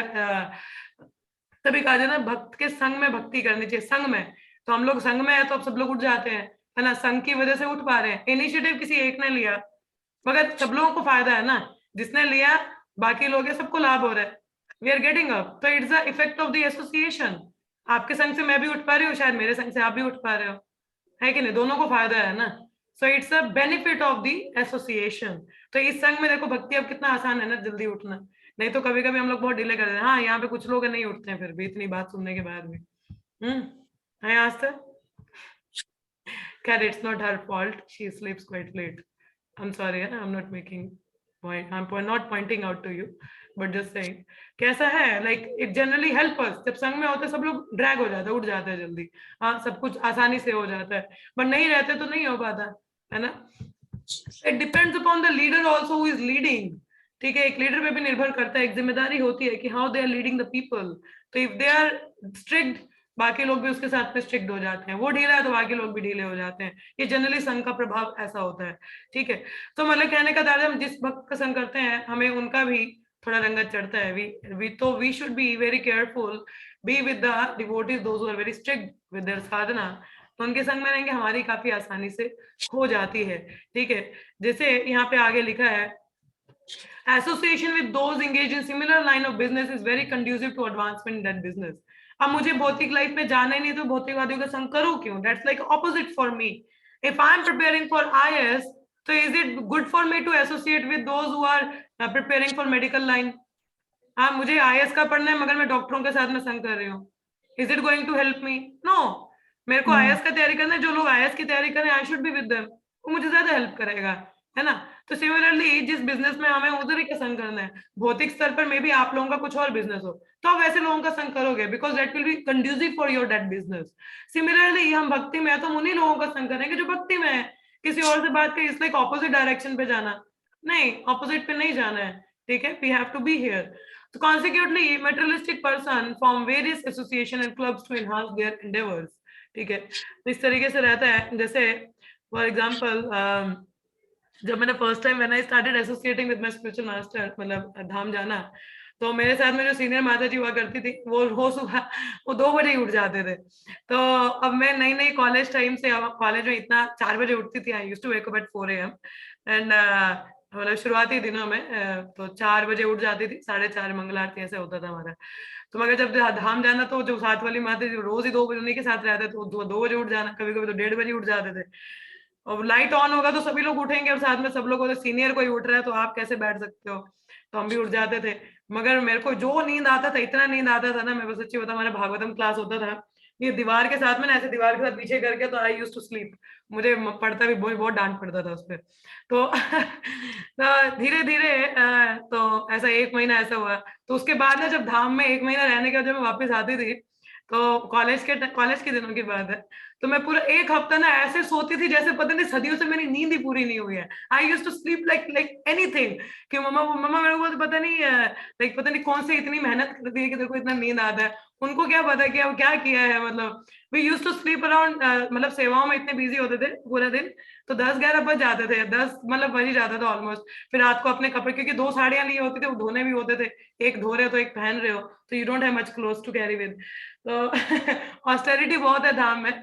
तभी कहा जाए ना भक्त के संग में भक्ति करनी चाहिए. संग में तो हम लोग संग में है तो अब सब लोग उठ जाते हैं, है ना. संघ की वजह से उठ पा रहे हैं. इनिशिएटिव किसी एक ने लिया मगर सब लोगों को फायदा है ना. जिसने लिया बाकी लोग है, सबको लाभ हो रहा है. We are getting up. तो it's the effect of the association. आपके संघ से मैं भी उठ पा रही हूँ, शायद मेरे संघ से आप भी उठ पा रहे हो, है कि नहीं. दोनों को फायदा है ना. So it's a benefit of the association. तो इस संघ में देखो भक्ति अब कितना आसान है ना जल्दी उठना. नहीं तो कभी कभी हम लोग बहुत डिले कर देते हैं. हाँ यहाँ पे कुछ लोग नहीं उठते हैं फिर भी इतनी बात सुनने के बाद भी. है आस्था? Kat, it's not her fault. She sleeps quite late. I'm sorry, I'm not making point. I'm not pointing out to you, but just saying. कैसा है? Like it generally help us. जब संग में होते हैं सब लोग ड्रैग हो जाते हैं, उठ जाते हैं जल्दी. हाँ सब कुछ आसानी से हो जाता है. पर नहीं रहते तो नहीं हो पाता, है ना. It depends upon the leader also who is leading. ठीक है, एक लीडर पे भी निर्भर करता है. एक जिम्मेदारी होती है कि how they are leading the people. तो if they are strict, बाकी लोग भी उसके साथ में स्ट्रिक्ट हो जाते हैं. वो ढीला है तो बाकी लोग भी ढीले हो जाते हैं. ये जनरली संघ का प्रभाव ऐसा होता है. ठीक है, तो मतलब कहने का तात्पर्य हम जिस भक्त का संघ करते हैं हमें उनका भी थोड़ा रंगत चढ़ता है. We should be very careful. Be with the devotees those who are very strict with their sadhana. तो उनके संग में रहेंगे हमारी काफी आसानी से हो जाती है. ठीक है, जैसे यहाँ पे आगे लिखा है association with those engaged in similar line of business is very conducive to advancement in that business. अब मुझे भौतिक लाइफ में जाना ही नहीं तो भौतिकवादियों का संग करूं क्यों? That's like opposite for me. If I am preparing for IAS तो is it good for me to associate with those who are preparing for medical line? हाँ मुझे आईएएस का पढ़ना है मगर मैं डॉक्टरों के साथ में संग कर रही हूँ. Is it going to help me? No. मेरे को आईएएस का तैयारी करना है, जो लोग आईएएस की तैयारी करें I should be with them. वो मुझे ज्यादा हेल्प करेगा, है ना. तो सिमिलरली जिस बिजनेस में हमें उधर ही का संग करना है. भौतिक स्तर पर मे भी आप लोगों का कुछ और बिजनेस हो तो आप ऐसे लोगों का संग करोगे because that will be conducive for your that business. Similarly हम भक्ति में है तो हम उन्हीं लोगों का संग करेंगे जो भक्ति में है. किसी और से बात करें, इसलिए ऑपोजिट डायरेक्शन पे जाना नहीं, ऑपोजिट पे नहीं जाना है. ठीक है, we have to be here. So consequently, materialistic person form various association and clubs to enhance their endeavors. ठीक है, तो इस तरीके से रहता है. जैसे फॉर एग्जाम्पल जब मैंने first time when I started associating with my spiritual master, मतलब धाम जाना, तो मेरे साथ में जो सीनियर माता जी हुआ करती थी वो सुबह वो 2 बजे ही उठ जाते थे। तो अब मैं नई नई कॉलेज टाइम से, अब कॉलेज में इतना 4 बजे उठती थी। I used to wake up at 4 AM and मतलब शुरुआती दिनों में तो 4 बजे उठ जाती थी, 4:30 मंगल आरती ऐसे होता था हमारा। तो मगर जब धाम जाना तो जो साथ वाली माता जी रोज ही 2 बजे उन्हीं के साथ रहते, तो 2 बजे उठ जाना, कभी कभी तो 1:30 बजे उठ जाते थे। और लाइट ऑन होगा तो सभी लोग उठेंगे और साथ में सब लोग, सीनियर कोई उठ रहा है तो आप कैसे बैठ सकते हो, तो हम भी उठ जाते थे। मगर मेरे को जो नींद आता था, इतना नींद आता था ना, मैं बस सच्ची बता, हमारा भागवतम क्लास होता था ये दीवार के साथ में ना, ऐसे दीवार के साथ पीछे करके, तो आई यूज टू स्लीप। मुझे पढ़ता भी बहुत डांट पड़ता था उस पर। तो धीरे धीरे तो ऐसा 1 महीना ऐसा हुआ। तो उसके बाद ना, जब धाम में 1 महीना रहने के बाद जब मैं वापस आती थी, तो कॉलेज के दिनों की बात है, तो मैं पूरा 1 हफ्ता ना ऐसे सोती थी जैसे पता नहीं सदियों से मेरी नींद ही पूरी नहीं हुई है। I used to sleep like anything, कि मम्मा मेरे को पता नहीं लाइक पता नहीं कौन सी इतनी मेहनत करती है कि देखो इतना नींद आता है, उनको क्या पता कि अब क्या किया है। मतलब we used to sleep around, मतलब सेवाओं में इतने बिजी होते थे पूरा दिन, तो 10-11 बज जाते थे, 10 मतलब बज ही जाता था ऑलमोस्ट। फिर रात को अपने कपड़े, क्योंकि 2 साड़ियां लिए होती थी, वो धोने भी होते थे, एक धो रहे हो तो एक पहन रहे हो, तो you don't have much clothes to carry with. तो ऑस्टेरिटी बहुत है धाम में।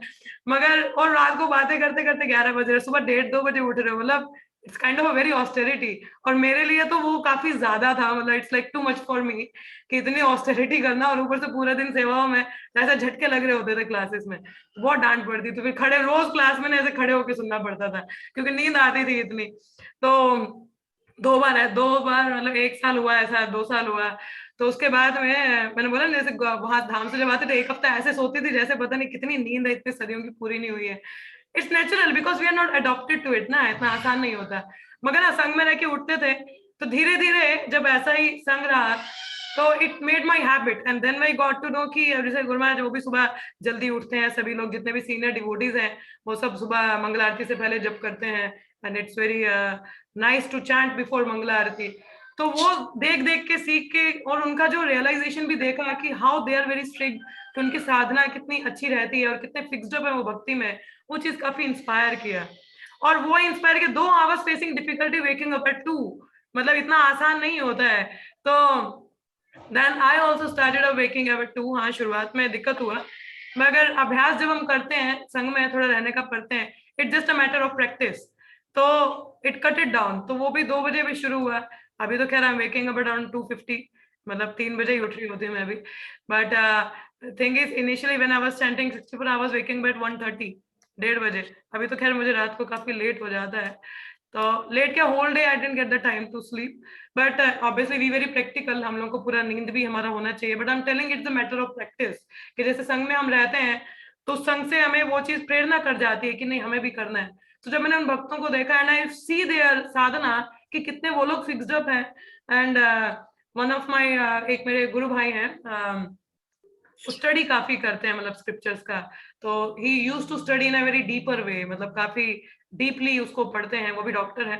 मगर और रात को बातें करते करते 11 बज रहे, सुबह 1:30-2 बजे उठ रहे हो, मतलब it's kind of a very austerity. और मेरे लिए तो वो काफी ज्यादा था, मतलब it's like too much for me कि इतनी ऑस्टेरिटी करना, और ऊपर से पूरा दिन सेवाओं में, ऐसा झटके लग रहे होते थे क्लासेस में, बहुत डांट पड़ती थी। फिर खड़े रोज क्लास में ऐसे खड़े होकर सुनना पड़ता था, क्योंकि नींद आती थी इतनी। तो 2 बार मतलब 1 साल हुआ ऐसा, 2 साल हुआ। तो उसके बाद में मैंने बोला ना, जैसे वहां धाम से जब आते थे 1 हफ्ता ऐसे सोती थी जैसे पता नहीं कितनी नींद है, इतनी सदियों की पूरी नहीं हुई है। It's natural because we are not adopted to it ना, इतना आसान नहीं होता। मगर ना संग में रह के उठते थे, तो धीरे धीरे जब ऐसा ही संग रहा, तो it made my habit. And then I got to know कि जैसे गुरु महाराज वो भी सुबह जल्दी उठते हैं, सभी लोग जितने भी सीनियर डिवोटीज हैं वो सब सुबह मंगल आरती से पहले जप करते हैं, and it's very nice to chant before mangal aarti. तो वो देख देख के सीख के, और उनका जो रियलाइजेशन भी देखा कि how they are very strict, कि उनकी साधना कितनी अच्छी रहती है और कितने फिक्स्ड अप है वो भक्ति में, वो चीज काफी इंस्पायर किया। और वो इंस्पायर किया, though I was facing difficulty waking up at 2, मतलब इतना आसान नहीं होता है। तो then I also started waking up at 2। हाँ, शुरुआत में दिक्कत हुआ, मगर अभ्यास जब हम करते हैं, संग में थोड़ा रहने का पढ़ते हैं, it just a matter of practice, तो इट कट इट डाउन। तो वो भी 2 बजे भी शुरू हुआ। अभी तो खैर आई एम वेकिंग अप अराउंड 2:50, मतलब 3 बजे ही उठ रही होती हूँ मैं भी। But thing is initially when I was chanting 64 I was waking up eight 1:30, 1:30 बजे। अभी तो खैर मुझे रात को काफी लेट हो जाता है, तो लेट क्या, whole day I didn't get the time to sleep. But obviously we very practical, हम लोग को पूरा नींद भी हमारा होना चाहिए। But I am telling it's a matter of practice, कि जैसे संघ में हम रहते हैं तो संघ से हमें वो चीज प्रेरणा कर जाती है कि नहीं हमें भी करना है। तो जब मैंने उन भक्तों को देखा एंड आई सी देयर साधना, कि कितने वो लोग फिक्स्ड अप हैं। एंड वन ऑफ माय, एक मेरे गुरु भाई हैं, स्टडी काफी करते हैं, मतलब स्क्रिप्चर्स का। तो he used to study in a very deeper way, मतलब काफी डीपली उसको पढ़ते हैं। वो भी डॉक्टर है,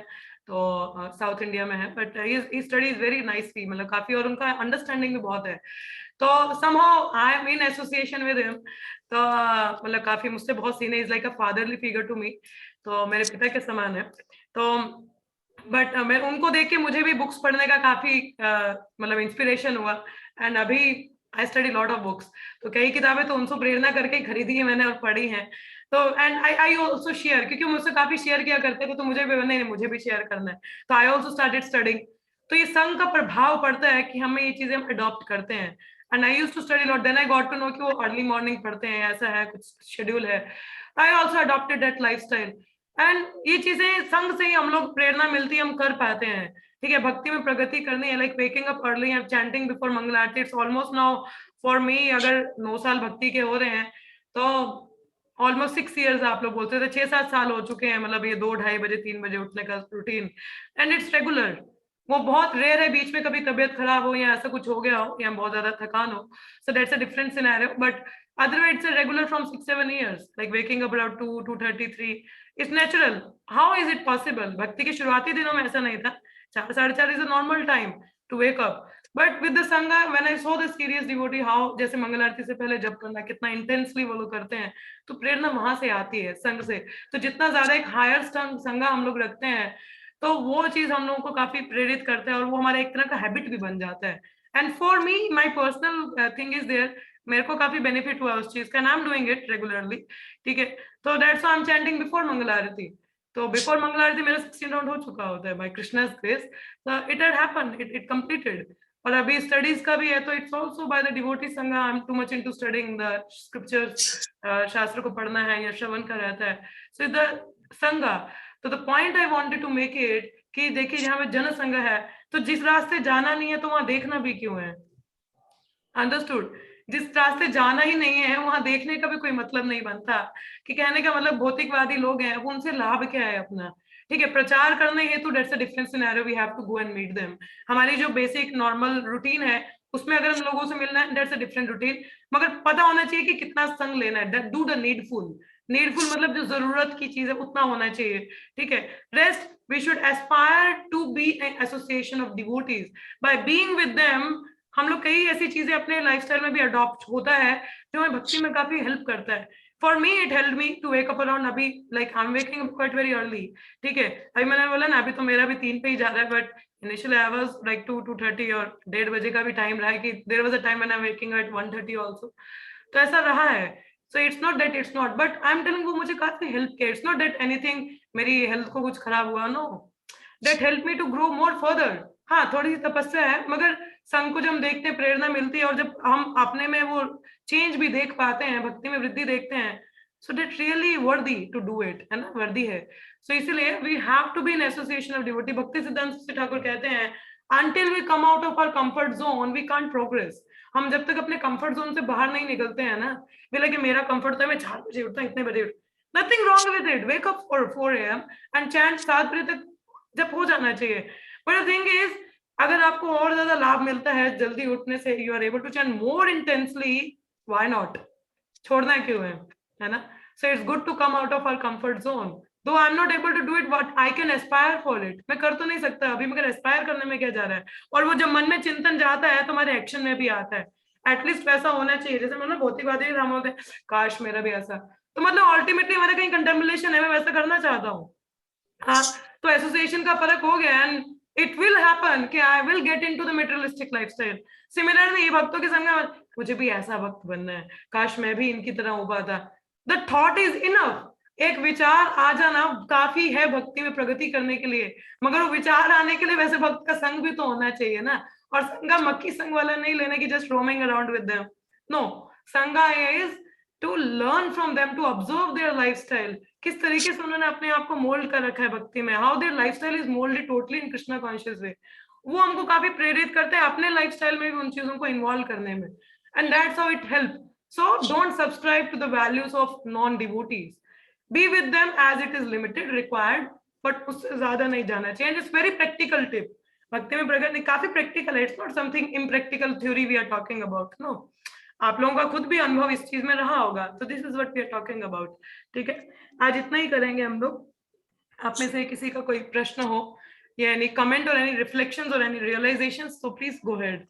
तो साउथ इंडिया में है, but he studies very nicely, मतलब काफी, और उनका अंडरस्टैंडिंग भी बहुत है। तो somehow I am in association with him, तो मतलब काफी मुझसे बहुत senior, is like a fatherly figure to me, तो मेरे पिता के समान है। तो बट मैं उनको देख के मुझे भी बुक्स पढ़ने का काफी मतलब इंस्पिरेशन हुआ। एंड अभी I study lot of books, तो कई किताबें तो उनसे प्रेरणा करके खरीदी है मैंने और पढ़ी हैं। तो एंड आई ऑल्सो शेयर, क्योंकि मुझसे काफी शेयर किया करते थे, तो मुझे भी नहीं, मुझे भी शेयर करना है, तो आई ऑल्सो स्टार्टेड स्टडिंग। तो ये संघ का प्रभाव पड़ता है कि हमें ये चीजें हम अडॉप्ट करते हैं। And I used to study lot, then I got to know कि वो अर्ली मॉर्निंग पढ़ते हैं, ऐसा है कुछ शेड्यूल है। I also adopted that lifestyle. And ये चीजें संघ से ही हम लोग प्रेरणा मिलती है, हम कर पाते हैं। ठीक है, भक्ति में प्रगति करनी है, like waking up early and chanting before mangal Aarti, it's almost now for me, अगर 9 साल भक्ति के हो रहे हैं तो ऑलमोस्ट 6 इयर्स आप लोग बोलते थे, 6-7 साल हो चुके हैं, मतलब ये 2-2:30 बजे 3 बजे उठने का रूटीन। एंड इट्स रेगुलर, वो बहुत रेयर है बीच में कभी तबीयत खराब हो या ऐसा कुछ हो गया हो या बहुत ज्यादा थकान हो, so that's a different scenario. But otherwise it's a regular from 6-7 years, like waking up around 2-2:30, 3, it's natural. How is it possible? भक्ति के शुरुआती दिनों में ऐसा नहीं था, 4-4:30 is a normal time to wake up. But with the sangha, when I saw the serious devotee, how जैसे मंगल आरती से पहले जप करना कितना इंटेंसली वो लोग करते हैं, तो प्रेरणा वहां से आती है, संघ से। तो जितना ज्यादा एक हायर संघा हम लोग रखते हैं, तो वो चीज हम लोगों को काफी प्रेरित करता है, और वो हमारा एक तरह का हैबिट भी बन जाता है। And for me my personal thing is there, मेरे को काफी बेनिफिट हुआ उस चीज का, and I am doing it regularly, ठीक है। तो that's I am chanting before mangal aarti. तो बिफोर मंगल आरती मेरा 16 राउंड हो चुका होता है by Krishna's grace. It had happened, it completed. और अभी स्टडीज का भी है, तो it's also by the devotee sangha. I am too much into studying the scriptures, शास्त्र को पढ़ना है या श्रवण का रहता है, सो द संघ। तो the point I wanted to make it कि देखिए जहाँ पे जन संघ है, तो जिस रास्ते जाना नहीं है तो वहां देखना भी क्यों है? अंडरस्टूड? जिस रास्ते जाना ही नहीं है वहां देखने का भी कोई मतलब नहीं बनता। कि कहने का मतलब भौतिकवादी लोग हैं, वो उनसे लाभ क्या है अपना? ठीक है, प्रचार करने हेतु that's a different scenario, we have to go and meet them. हमारी जो बेसिक नॉर्मल रूटीन है उसमें अगर हम लोगों से मिलना है, दैट्स अ डिफरेंट रूटीन। मगर पता होना चाहिए कि कितना संग लेना है, डू द नीडफुल। नीडफुल मतलब जो जरूरत की चीज है उतना होना चाहिए, ठीक है। Rest we should aspire to be an association of devotees. By being with them हम लोग कई ऐसी चीजें अपने लाइफस्टाइल में भी अडॉप्ट होता है जो हमें भक्ति में काफी हेल्प करता है। For me it help me to wake up around, अभी like I am waking up quite very early, ठीक है। अभी मैंने बोला ना, अभी तो मेरा भी 3 पे ही जा रहा है, but initially I was like 2:30 और 1:30 बजे का भी टाइम रहा है कि there was a time when I am waking at 1:30 also. तो ऐसा रहा है। So it's not that it's not, but I am telling वो मुझे काफी हेल्प किया। इट्स नॉट दैट एनीथिंग मेरी हेल्थ को कुछ खराब हुआ, no, that help me to grow more further. हाँ, थोड़ी सी तपस्या है, मगर संघ को जब हम देखते हैं प्रेरणा मिलती है, और जब हम अपने में वो चेंज भी देख पाते हैं, भक्ति में वृद्धि देखते हैं, so that really worthy to do it, है ना, वर्दी है। सो इसीलिए we have to be in association of devotee. Bhakti Siddhanta Thakur कहते हैं until we come out of our comfort zone we can't progress। हम जब तक अपने कंफर्ट जोन से बाहर नहीं निकलते हैं ना, बोला कि मेरा कंफर्ट था मैं 4 बजे उठता, इतने बजे उठता, nothing wrong with it, wake up for 4 AM and chant 7 बजे तक जब हो जाना चाहिए। बट द थिंग इज, अगर आपको और ज्यादा लाभ मिलता है जल्दी उठने से, you are able to chant more intensely, why not? छोड़ना क्यों है ना? So it's good to come out of our comfort zone. Though I am not able to do it, but I can aspire for it. मैं कर तो नहीं सकता अभी, मगर एस्पायर करने में क्या जा रहा है? और वो जब मन में चिंतन जाता है तो हमारे एक्शन में भी आता है। एटलीस्ट वैसा होना चाहिए, जैसे मतलब भौतिकवादी हम बोलते हैं काश मेरा भी ऐसा, तो मतलब अल्टीमेटली हमारा कहीं कंटेम्पलेशन है, मैं वैसा करना चाहता हूँ। हाँ, तो एसोसिएशन का फर्क हो गया, एंड इट विल हैपन कि I will get into the materialistic lifestyle. Similarly भक्तों के संग में मुझे भी ऐसा भक्त बनना है, काश मैं भी इनकी तरह हो पाता। The thought is enough. एक विचार आ जाना काफी है भक्ति में प्रगति करने के लिए, मगर वो विचार आने के लिए वैसे भक्त का संग भी तो होना चाहिए ना। और संगा मक्खी संग वाला नहीं लेना कि just roaming around with them, no. Sanga is to learn from them, to observe their lifestyle, किस तरीके से उन्होंने अपने आप को मोल्ड कर रखा है भक्ति में, how their lifestyle is moulded totally in Krishna conscious way. वो हमको काफी प्रेरित करते हैं अपने लाइफस्टाइल में भी उन चीजों को इन्वॉल्व करने में, and that's how it help. So don't subscribe to the values of non devotees, be with them as it is limited required, बट उससे ज्यादा नहीं जाना चाहिए। And it's very practical tip, भक्ति में प्रगति काफी प्रैक्टिकल है, it's not something impractical theory we are talking about, no. आप लोगों का खुद भी अनुभव इस चीज में रहा होगा, तो this is what we are talking about, ठीक है। आज इतना ही करेंगे हम लोग। आप में से किसी का कोई प्रश्न हो या एनी कमेंट और एनी रिफ्लेक्शंस और एनी रियलाइजेशंस, तो please go ahead.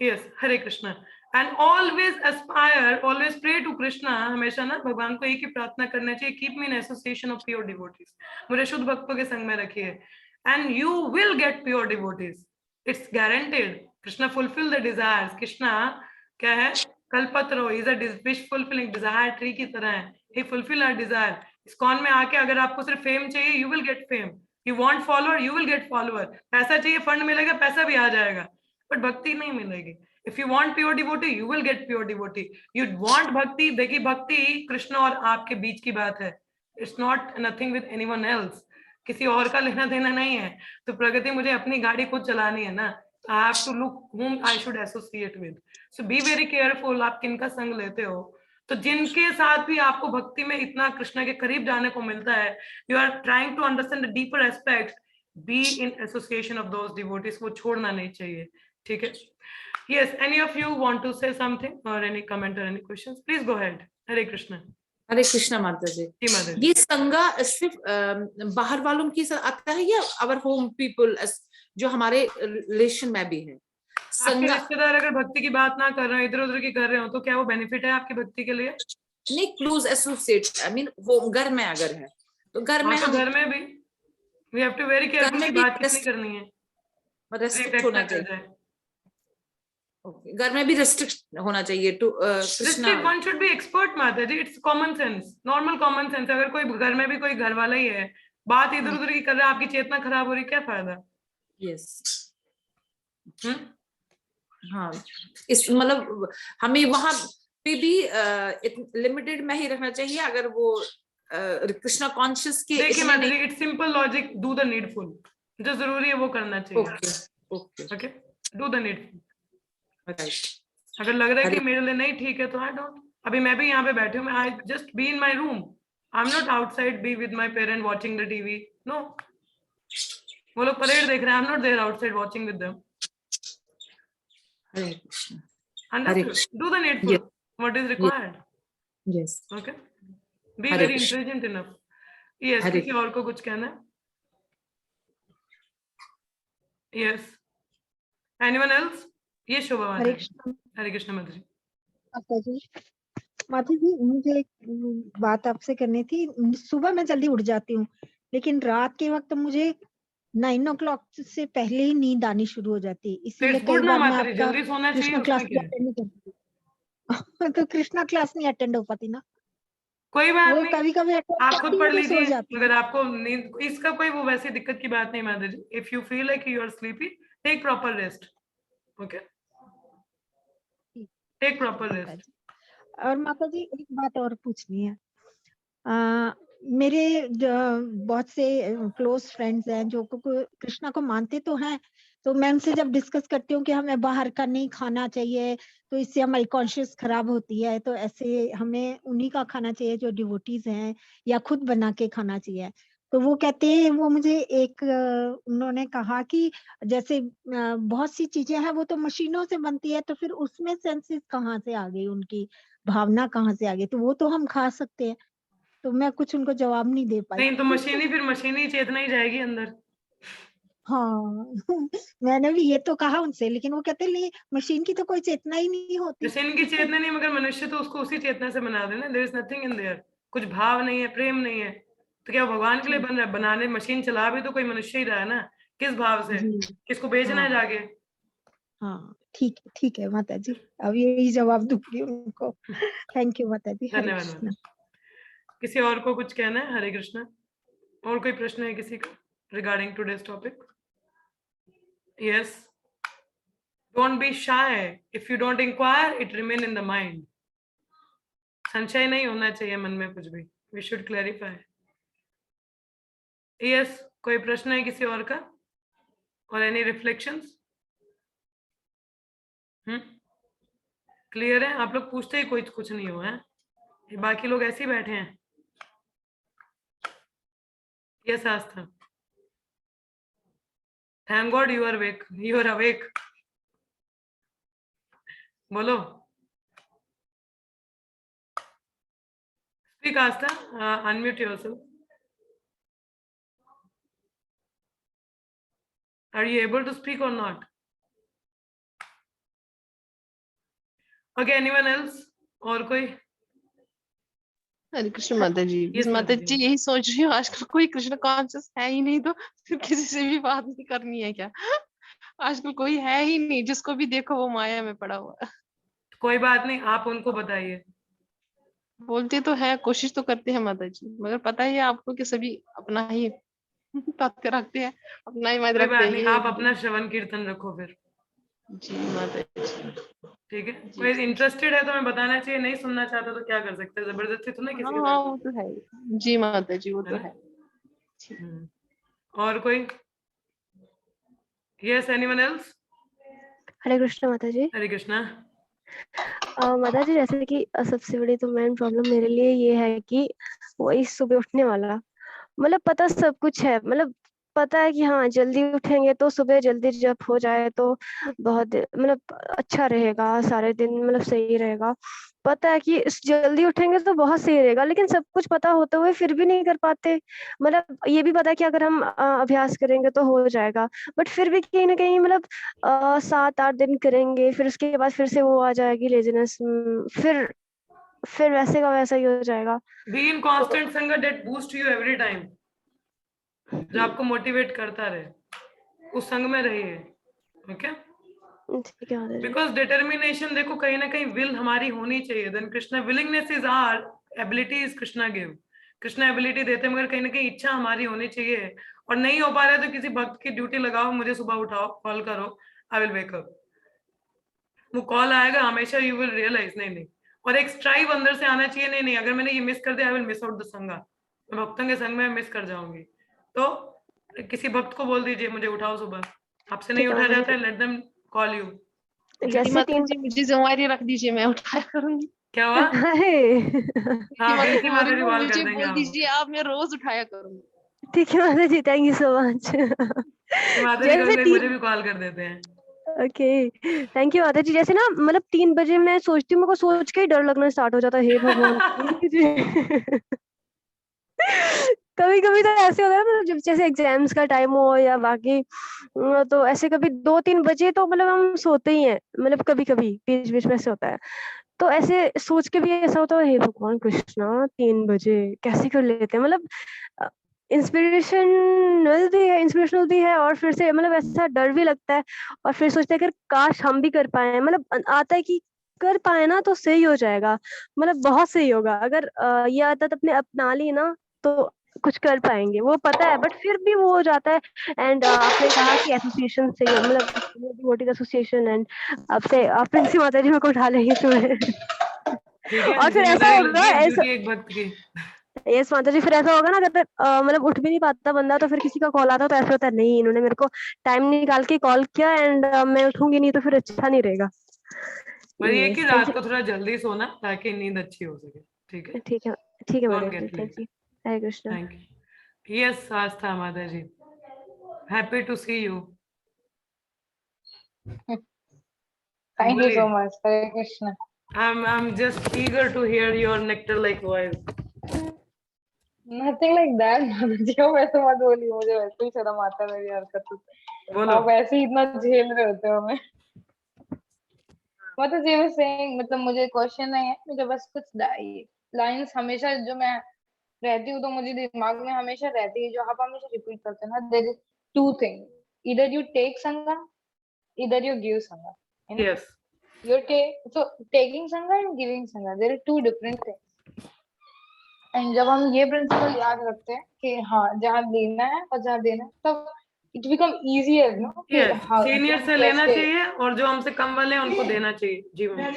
Yes, Hare Krishna. And always aspire, always pray to Krishna. हमेशा ना भगवान को एक ही प्रार्थना करना चाहिए, keep me in association of pure devotees, मुझे शुद्ध भक्तों के संग में रखिए, and you will get pure devotees, it's guaranteed. Krishna fulfil the desires. Krishna क्या है? Kalpataru is a wish fulfilling, desire tree की तरह है। ही फुलफिल आवर डिजायर। इस्कॉन में आके अगर आपको सिर्फ फेम चाहिए, you will gate fame. You want follower, you will gate follower. पैसा चाहिए, फंड मिलेगा, पैसा भी आ जाएगा, बट भक्ति नहीं मिलेगी। If you want pure devotee, you will get pure devotee. You want भक्ति, देखिए भक्ति कृष्ण और आपके बीच की बात है, it's not nothing with anyone else, किसी और का लेना देना नहीं है। तो प्रगति मुझे अपनी गाड़ी खुद चलानी है ना, I have to look whom I should associate with. So be very careful आप किनका संग लेते हो। तो जिनके साथ भी आपको भक्ति में इतना कृष्ण के करीब जाने को मिलता है, you are trying to understand the deeper aspects, be in association of those devotees, वो छोड़ना नहीं चाहिए, ठीक है। Yes, any of you want to say something or any comment or any questions? Please go ahead. हरे कृष्ण। हरे कृष्णा माता जी। जी माता जी। ये संगा सिर्फ बाहर वालों की आता है या अवर होम पीपल जो हमारे रिलेशन में भी है? आपके रिश्तेदार अगर भक्ति की बात ना कर रहे हो, इधर उधर की कर रहे हो, तो क्या वो बेनिफिट है आपकी भक्ति के लिए? नहीं, क्लोज एसोसिएट, आई मीन वो घर में अगर है तो घर में हम, घर में भी we have to very careful की बात कितनी करनी है, रेस्पेक्ट होना चाहिए। Okay. घर में भी रेस्ट्रिक्ट होना चाहिए to Krishna. Restrict, one should be expert, माता जी. It's common sense, normal common sense. अगर कोई घर में भी कोई घर वाला ही है, बात इधर उधर की कर रहा है, आपकी चेतना खराब हो रही, क्या फायदा? यस हाँ, इस मतलब हमें वहां पे भी लिमिटेड में ही रहना चाहिए। अगर वो कृष्णा कॉन्शियस के देखिए माता जी, it's simple logic, do the needful, जो जरूरी है वो करना चाहिए। Okay okay okay, do the needful. Right. अगर लग रहा है कि अरे- मेरे लिए नहीं ठीक है तो आई डोंट। अभी मैं भी यहाँ पे बैठी हूँ, मैं I just be in my room, I am not outside be with my parent watching the TV, no. वो लोग परेड देख रहे हैं, I am not there outside watching with them. Hare Krishna. Understood? Do the needful. Yes. What is required? Yes Okay. Be Hare very Krishna. intelligent enough. Yes. Hare किसी और को कुछ कहना है? Yes. Anyone else? ये शोभा माता हरे जी। कृष्ण हरे कृष्ण माता जी। माता जी। माता जी, मुझे एक बात आपसे करनी थी। सुबह मैं जल्दी उठ जाती हूँ, लेकिन रात के वक्त मुझे 9 o'clock से पहले ही नींद आनी शुरू हो जाती है, इसीलिए It's कई good ना बार मैं माता जी, आपका जल्दी सोना चाहिए, कृष्णा क्लास उसमें भी क्या है? अटेंड नहीं कर पाती। तो कृष्णा क्लास नहीं अटेंड हो पाती ना, कोई बात वो नहीं, कभी कभी अटेंड आप करती खुद हूँ पढ़ तो सो लीजिए। जाती हूँ। अगर आपको नींद, इसका कोई वो वैसी दिक्कत की बात नहीं माता जी। If you feel like you are sleepy, take proper rest. Okay. Take proper माता rest. जी, और माता जी एक बात और पूछनी है। मेरे बहुत से क्लोज फ्रेंड्स हैं जो कृष्णा को मानते तो हैं, तो मैं उनसे जब डिस्कस करती हूँ कि हमें बाहर का नहीं खाना चाहिए, तो इससे हमारी कॉन्शियस खराब होती है, तो ऐसे हमें उन्हीं का खाना चाहिए जो डिवोटीज हैं, या खुद बना के खाना चाहिए। तो वो कहते हैं, वो मुझे एक उन्होंने कहा कि जैसे बहुत सी चीजें हैं वो तो मशीनों से बनती है, तो फिर उसमें सेंसेस कहाँ से आ गई, उनकी भावना कहाँ से आ गई, तो वो तो हम खा सकते हैं। तो मैं कुछ उनको जवाब नहीं दे पाई। नहीं तो मशीनी, फिर मशीनी चेतना ही जाएगी अंदर। हाँ मैंने भी ये तो कहा उनसे, लेकिन वो कहते नहीं, मशीन की तो कोई चेतना ही नहीं होती। मशीन की चेतना नहीं, मगर मनुष्य तो उसको उसी चेतना से बना देना। There is nothing in there, कुछ भाव नहीं है, प्रेम नहीं है, तो क्या वो भगवान के लिए बन रहा है? बनाने मशीन चला भी तो कोई मनुष्य ही रहा है ना, किस भाव से? जी किसको बेचना है हाँ जाके? हाँ, ठीक है माता जी, अब यही जवाब दूंगी उनको। थैंक यू माता जी। हरे धन्यवाद कृष्ण। माता। किसी और को कुछ कहना है? हरे कृष्णा। और कोई प्रश्न है किसी का regarding today's topic? Yes. Don't be shy, if you don't inquire it remain in the mind. संशय नहीं होना चाहिए मन में कुछ भी, वी शुड क्लैरिफाई। यस, कोई प्रश्न है किसी और का? और एनी रिफ्लेक्शंस? क्लियर है? आप लोग पूछते ही कोई कुछ नहीं हुआ है, ये बाकी लोग ऐसे ही बैठे हैं। Yes Aastha, thank God you are awake, you are awake. बोलो, speak Aastha, unmute yourself. Are you able to speak or not? Okay, anyone else? और कोई? हरे कृष्ण माता जी। Yes, माता माता जी जी। यही सोच रही हूँ, आजकल कोई कृष्ण कॉन्शियस है ही नहीं, तो फिर किसी से भी बात नहीं करनी है क्या? आजकल कोई है ही नहीं, जिसको भी देखो वो माया में पड़ा हुआ है। कोई बात नहीं, आप उनको बताइए। बोलते तो है, कोशिश तो करते हैं माता जी, मगर पता ही है आपको कि सभी अपना ही तथ्य रखते हैं, अपना ही मत कोई रखते बात हैं नहीं, ये। आप अपना श्रवण कीर्तन रखो फिर। जी माता जी। ठीक है, जी कोई इंटरेस्टेड है तो मैं बताना चाहिए, नहीं सुनना चाहता तो क्या कर सकते हैं, जबरदस्ती तो नहीं किसी के हाँ साथ। वो तो है ही। जी माता जी, वो तो है। और कोई? Yes, anyone else? Hare Krishna माता जी। हरे कृष्णा। माता जी, जैसे कि सबसे बड़ी तो मेन प्रॉब्लम मेरे लिए ये है कि वही सुबह उठने वाला, मतलब पता सब कुछ है, मतलब पता है कि हाँ जल्दी उठेंगे तो सुबह जल्दी जब हो जाए तो बहुत मतलब अच्छा रहेगा, सारे दिन मतलब सही रहेगा। पता है कि जल्दी उठेंगे तो बहुत सही रहेगा, लेकिन सब कुछ पता होते हुए फिर भी नहीं कर पाते। मतलब ये भी पता है कि अगर हम अभ्यास करेंगे तो हो जाएगा, बट फिर भी कहीं ना कहीं मतलब 7-8 दिन करेंगे, फिर उसके बाद फिर से वो आ जाएगी लेजीनेस, फिर वैसे का वैसा ही हो जाएगा। बी इन कांस्टेंट संगत that boost you every time, जो आपको मोटिवेट करता रहे, उस संग में रहिए। ओके, ठीक है माता जी। बिकॉज डिटर्मिनेशन देखो कहीं ना कहीं विल हमारी होनी चाहिए। Then Krishna willingness is our ability, is Krishna give. Krishna ability देते हैं, मगर कहीं ना कहीं इच्छा हमारी होनी चाहिए। और नहीं हो पा रहा है तो किसी भक्त की ड्यूटी लगाओ, मुझे सुबह उठाओ, कॉल करो, आई विल वेक अप। वो कॉल आएगा हमेशा, यू विल रियलाइज नहीं। और एक स्ट्राइव अंदर से आना चाहिए, नहीं अगर मैंने ये मिस कर दिया, I will miss out the संगा, मैं भक्तों के संग में मिस कर जाऊंगी। तो किसी भक्त को बोल दीजिए मुझे उठाओ सुबह, आपसे नहीं ठीक है उठाया माता जाता है, लेट देम कॉल यू। जैसे माता 3 जी मुझे जिम्मेवारी रख दीजिए, मैं उठाया करूंगी। क्या हुआ? हाँ माता प्रीति जी माता जी कॉल कर मुझे देंगे बोल आपको। दीजिए आप, मैं रोज उठाया करूंगी। ठीक है माता जी, थैंक यू सो मच। माता जी जैसे कभी मुझे भी कॉल कर देते हैं। ओके थैंक यू माता जी। जैसे ना मतलब 3 बजे मैं सोचती हूँ, मेरे को सोच के ही डर लगना स्टार्ट हो जाता है, हे भगवान प्लीज। कभी कभी तो ऐसे होता है ना, जब जैसे एग्जाम्स का टाइम हो या बाकी तो ऐसे कभी 2-3 बजे तो मतलब हम सोते ही हैं, मतलब कभी कभी बीच बीच में ऐसे होता है। तो ऐसे सोच के भी ऐसा होता है, हे भगवान कृष्णा 3 बजे कैसे कर लेते हैं, मतलब इंस्पिरेशनल भी है और फिर से मतलब ऐसा डर भी लगता है। और फिर सोचते हैं कि काश हम भी कर पाए, मतलब आता है कि कर पाए ना तो सही हो जाएगा, मतलब बहुत सही होगा अगर ये आदत अपने अपना ली ना तो कुछ कर पाएंगे, वो पता है, बट फिर भी वो हो जाता है। एंड आपने कहा कि एसोसिएशन से मतलब डिवोटीज एसोसिएशन, एंड आपसे आप प्रिंसी माता जी मेरे को उठा लेंगे सुबह। ठीक है, और फिर ऐसा जिम्मेदारी होगा, लगी है, ऐसा ड्यूटी एक भक्त की। यस माता जी, फिर ऐसा होगा ना अगर मतलब उठ भी नहीं पाता बंदा, तो फिर किसी का कॉल आता तो ऐसा होता है नहीं इन्होंने मेरे को टाइम निकाल के कॉल किया एंड मैं उठूंगी नहीं तो फिर अच्छा नहीं रहेगा। पर ये यस कि रात को थोड़ा जल्दी सोना ताकि नींद अच्छी हो सके। ठीक है, ठीक है, ठीक है डोंट माता जी, get thank late. You, Hare Krishna. Thank you. Yes Aastha माता जी, happy to see you. Thank you so much. Hare Krishna. I'm just eager to hear your nectar like voice. Nothing like that. माताजी आप वैसे मत बोलिए, मुझे वैसे ही शर्म आता है मेरी हरकतों से। बोलो। आप वैसे ही इतना झेल रहे होते हो हमें। माताजी was saying, मतलब मुझे क्वेश्चन नहीं है, मुझे बस कुछ लाइंस हमेशा जो मैं रहती हूँ तो मुझे दिमाग में हमेशा रहती है, जो आप हमेशा रिपीट करते हैं ना, there is 2 thing, either you take संगा, either you give संगा, है ना? Yes. so taking संगा and giving संगा, there are 2 different things. And जब हम ये प्रिंसिपल याद रखते हैं कि हाँ जहाँ लेना है और जहाँ देना है, तब इट बिकम इजियर नो कि Yes. हाँ सीनियर हम से लेना कैसे। चाहिए और जो हमसे कम वाले हैं उनको देना चाहिए। जी मैम,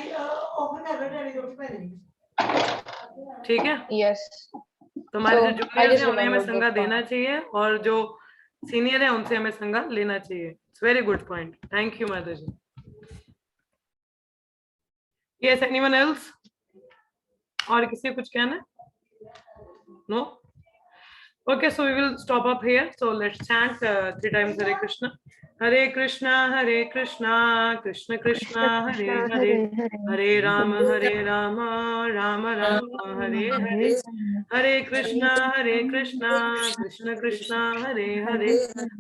ठीक है। यस, तो हमारे जो आई जूनियर्स जस्ट हैं उन्हें हमें रिमेम्बर्ड संगा दैट देना चाहिए और जो सीनियर है उनसे हमें संगा लेना चाहिए। It's very good point, thank you माता जी। Yes, anyone else? और किसी को कुछ कहना है? No? Okay, so we will stop up here. So let's chant 3 times Hare Krishna. Hare Krishna, Hare Krishna, Krishna Krishna, Hare Hare, Hare Rama, Rama Rama, Hare Hare. Hare Krishna, Krishna Krishna, Hare Hare,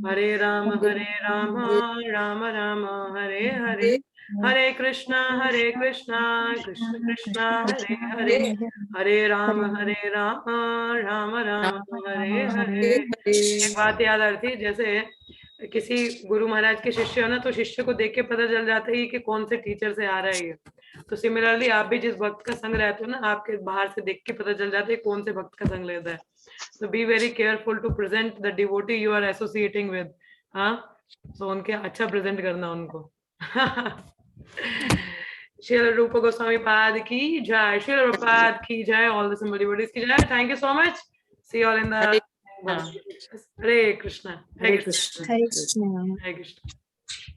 Hare Rama, Rama Rama, Hare Hare. Hare Krishna, Krishna Krishna, Hare Hare, Hare Rama, Rama Rama, Hare Hare. एक बात याद आ रही थी, जैसे किसी गुरु महाराज के शिष्य हो ना, तो शिष्य को देख के पता चल जाता है कि कौन से टीचर से आ रहा है ये। तो सिमिलरली आप भी जिस भक्त का संग रहते हो ना, आपके बाहर से देख के पता चल जाता है कौन से भक्त का संग लेता है। तो be very careful to present the devotee you are associating with. हाँ, तो उनके अच्छा प्रेजेंट करना उनको। श्रील रूप गोस्वामी पाद की जय, श्रील प्रभुपाद की जय, ऑल द सिंबल डिवोटीज की जय। Thank you so much, see you all in the Hare Krishna, Hare Krishna, Hare Krishna. Hare Krishna.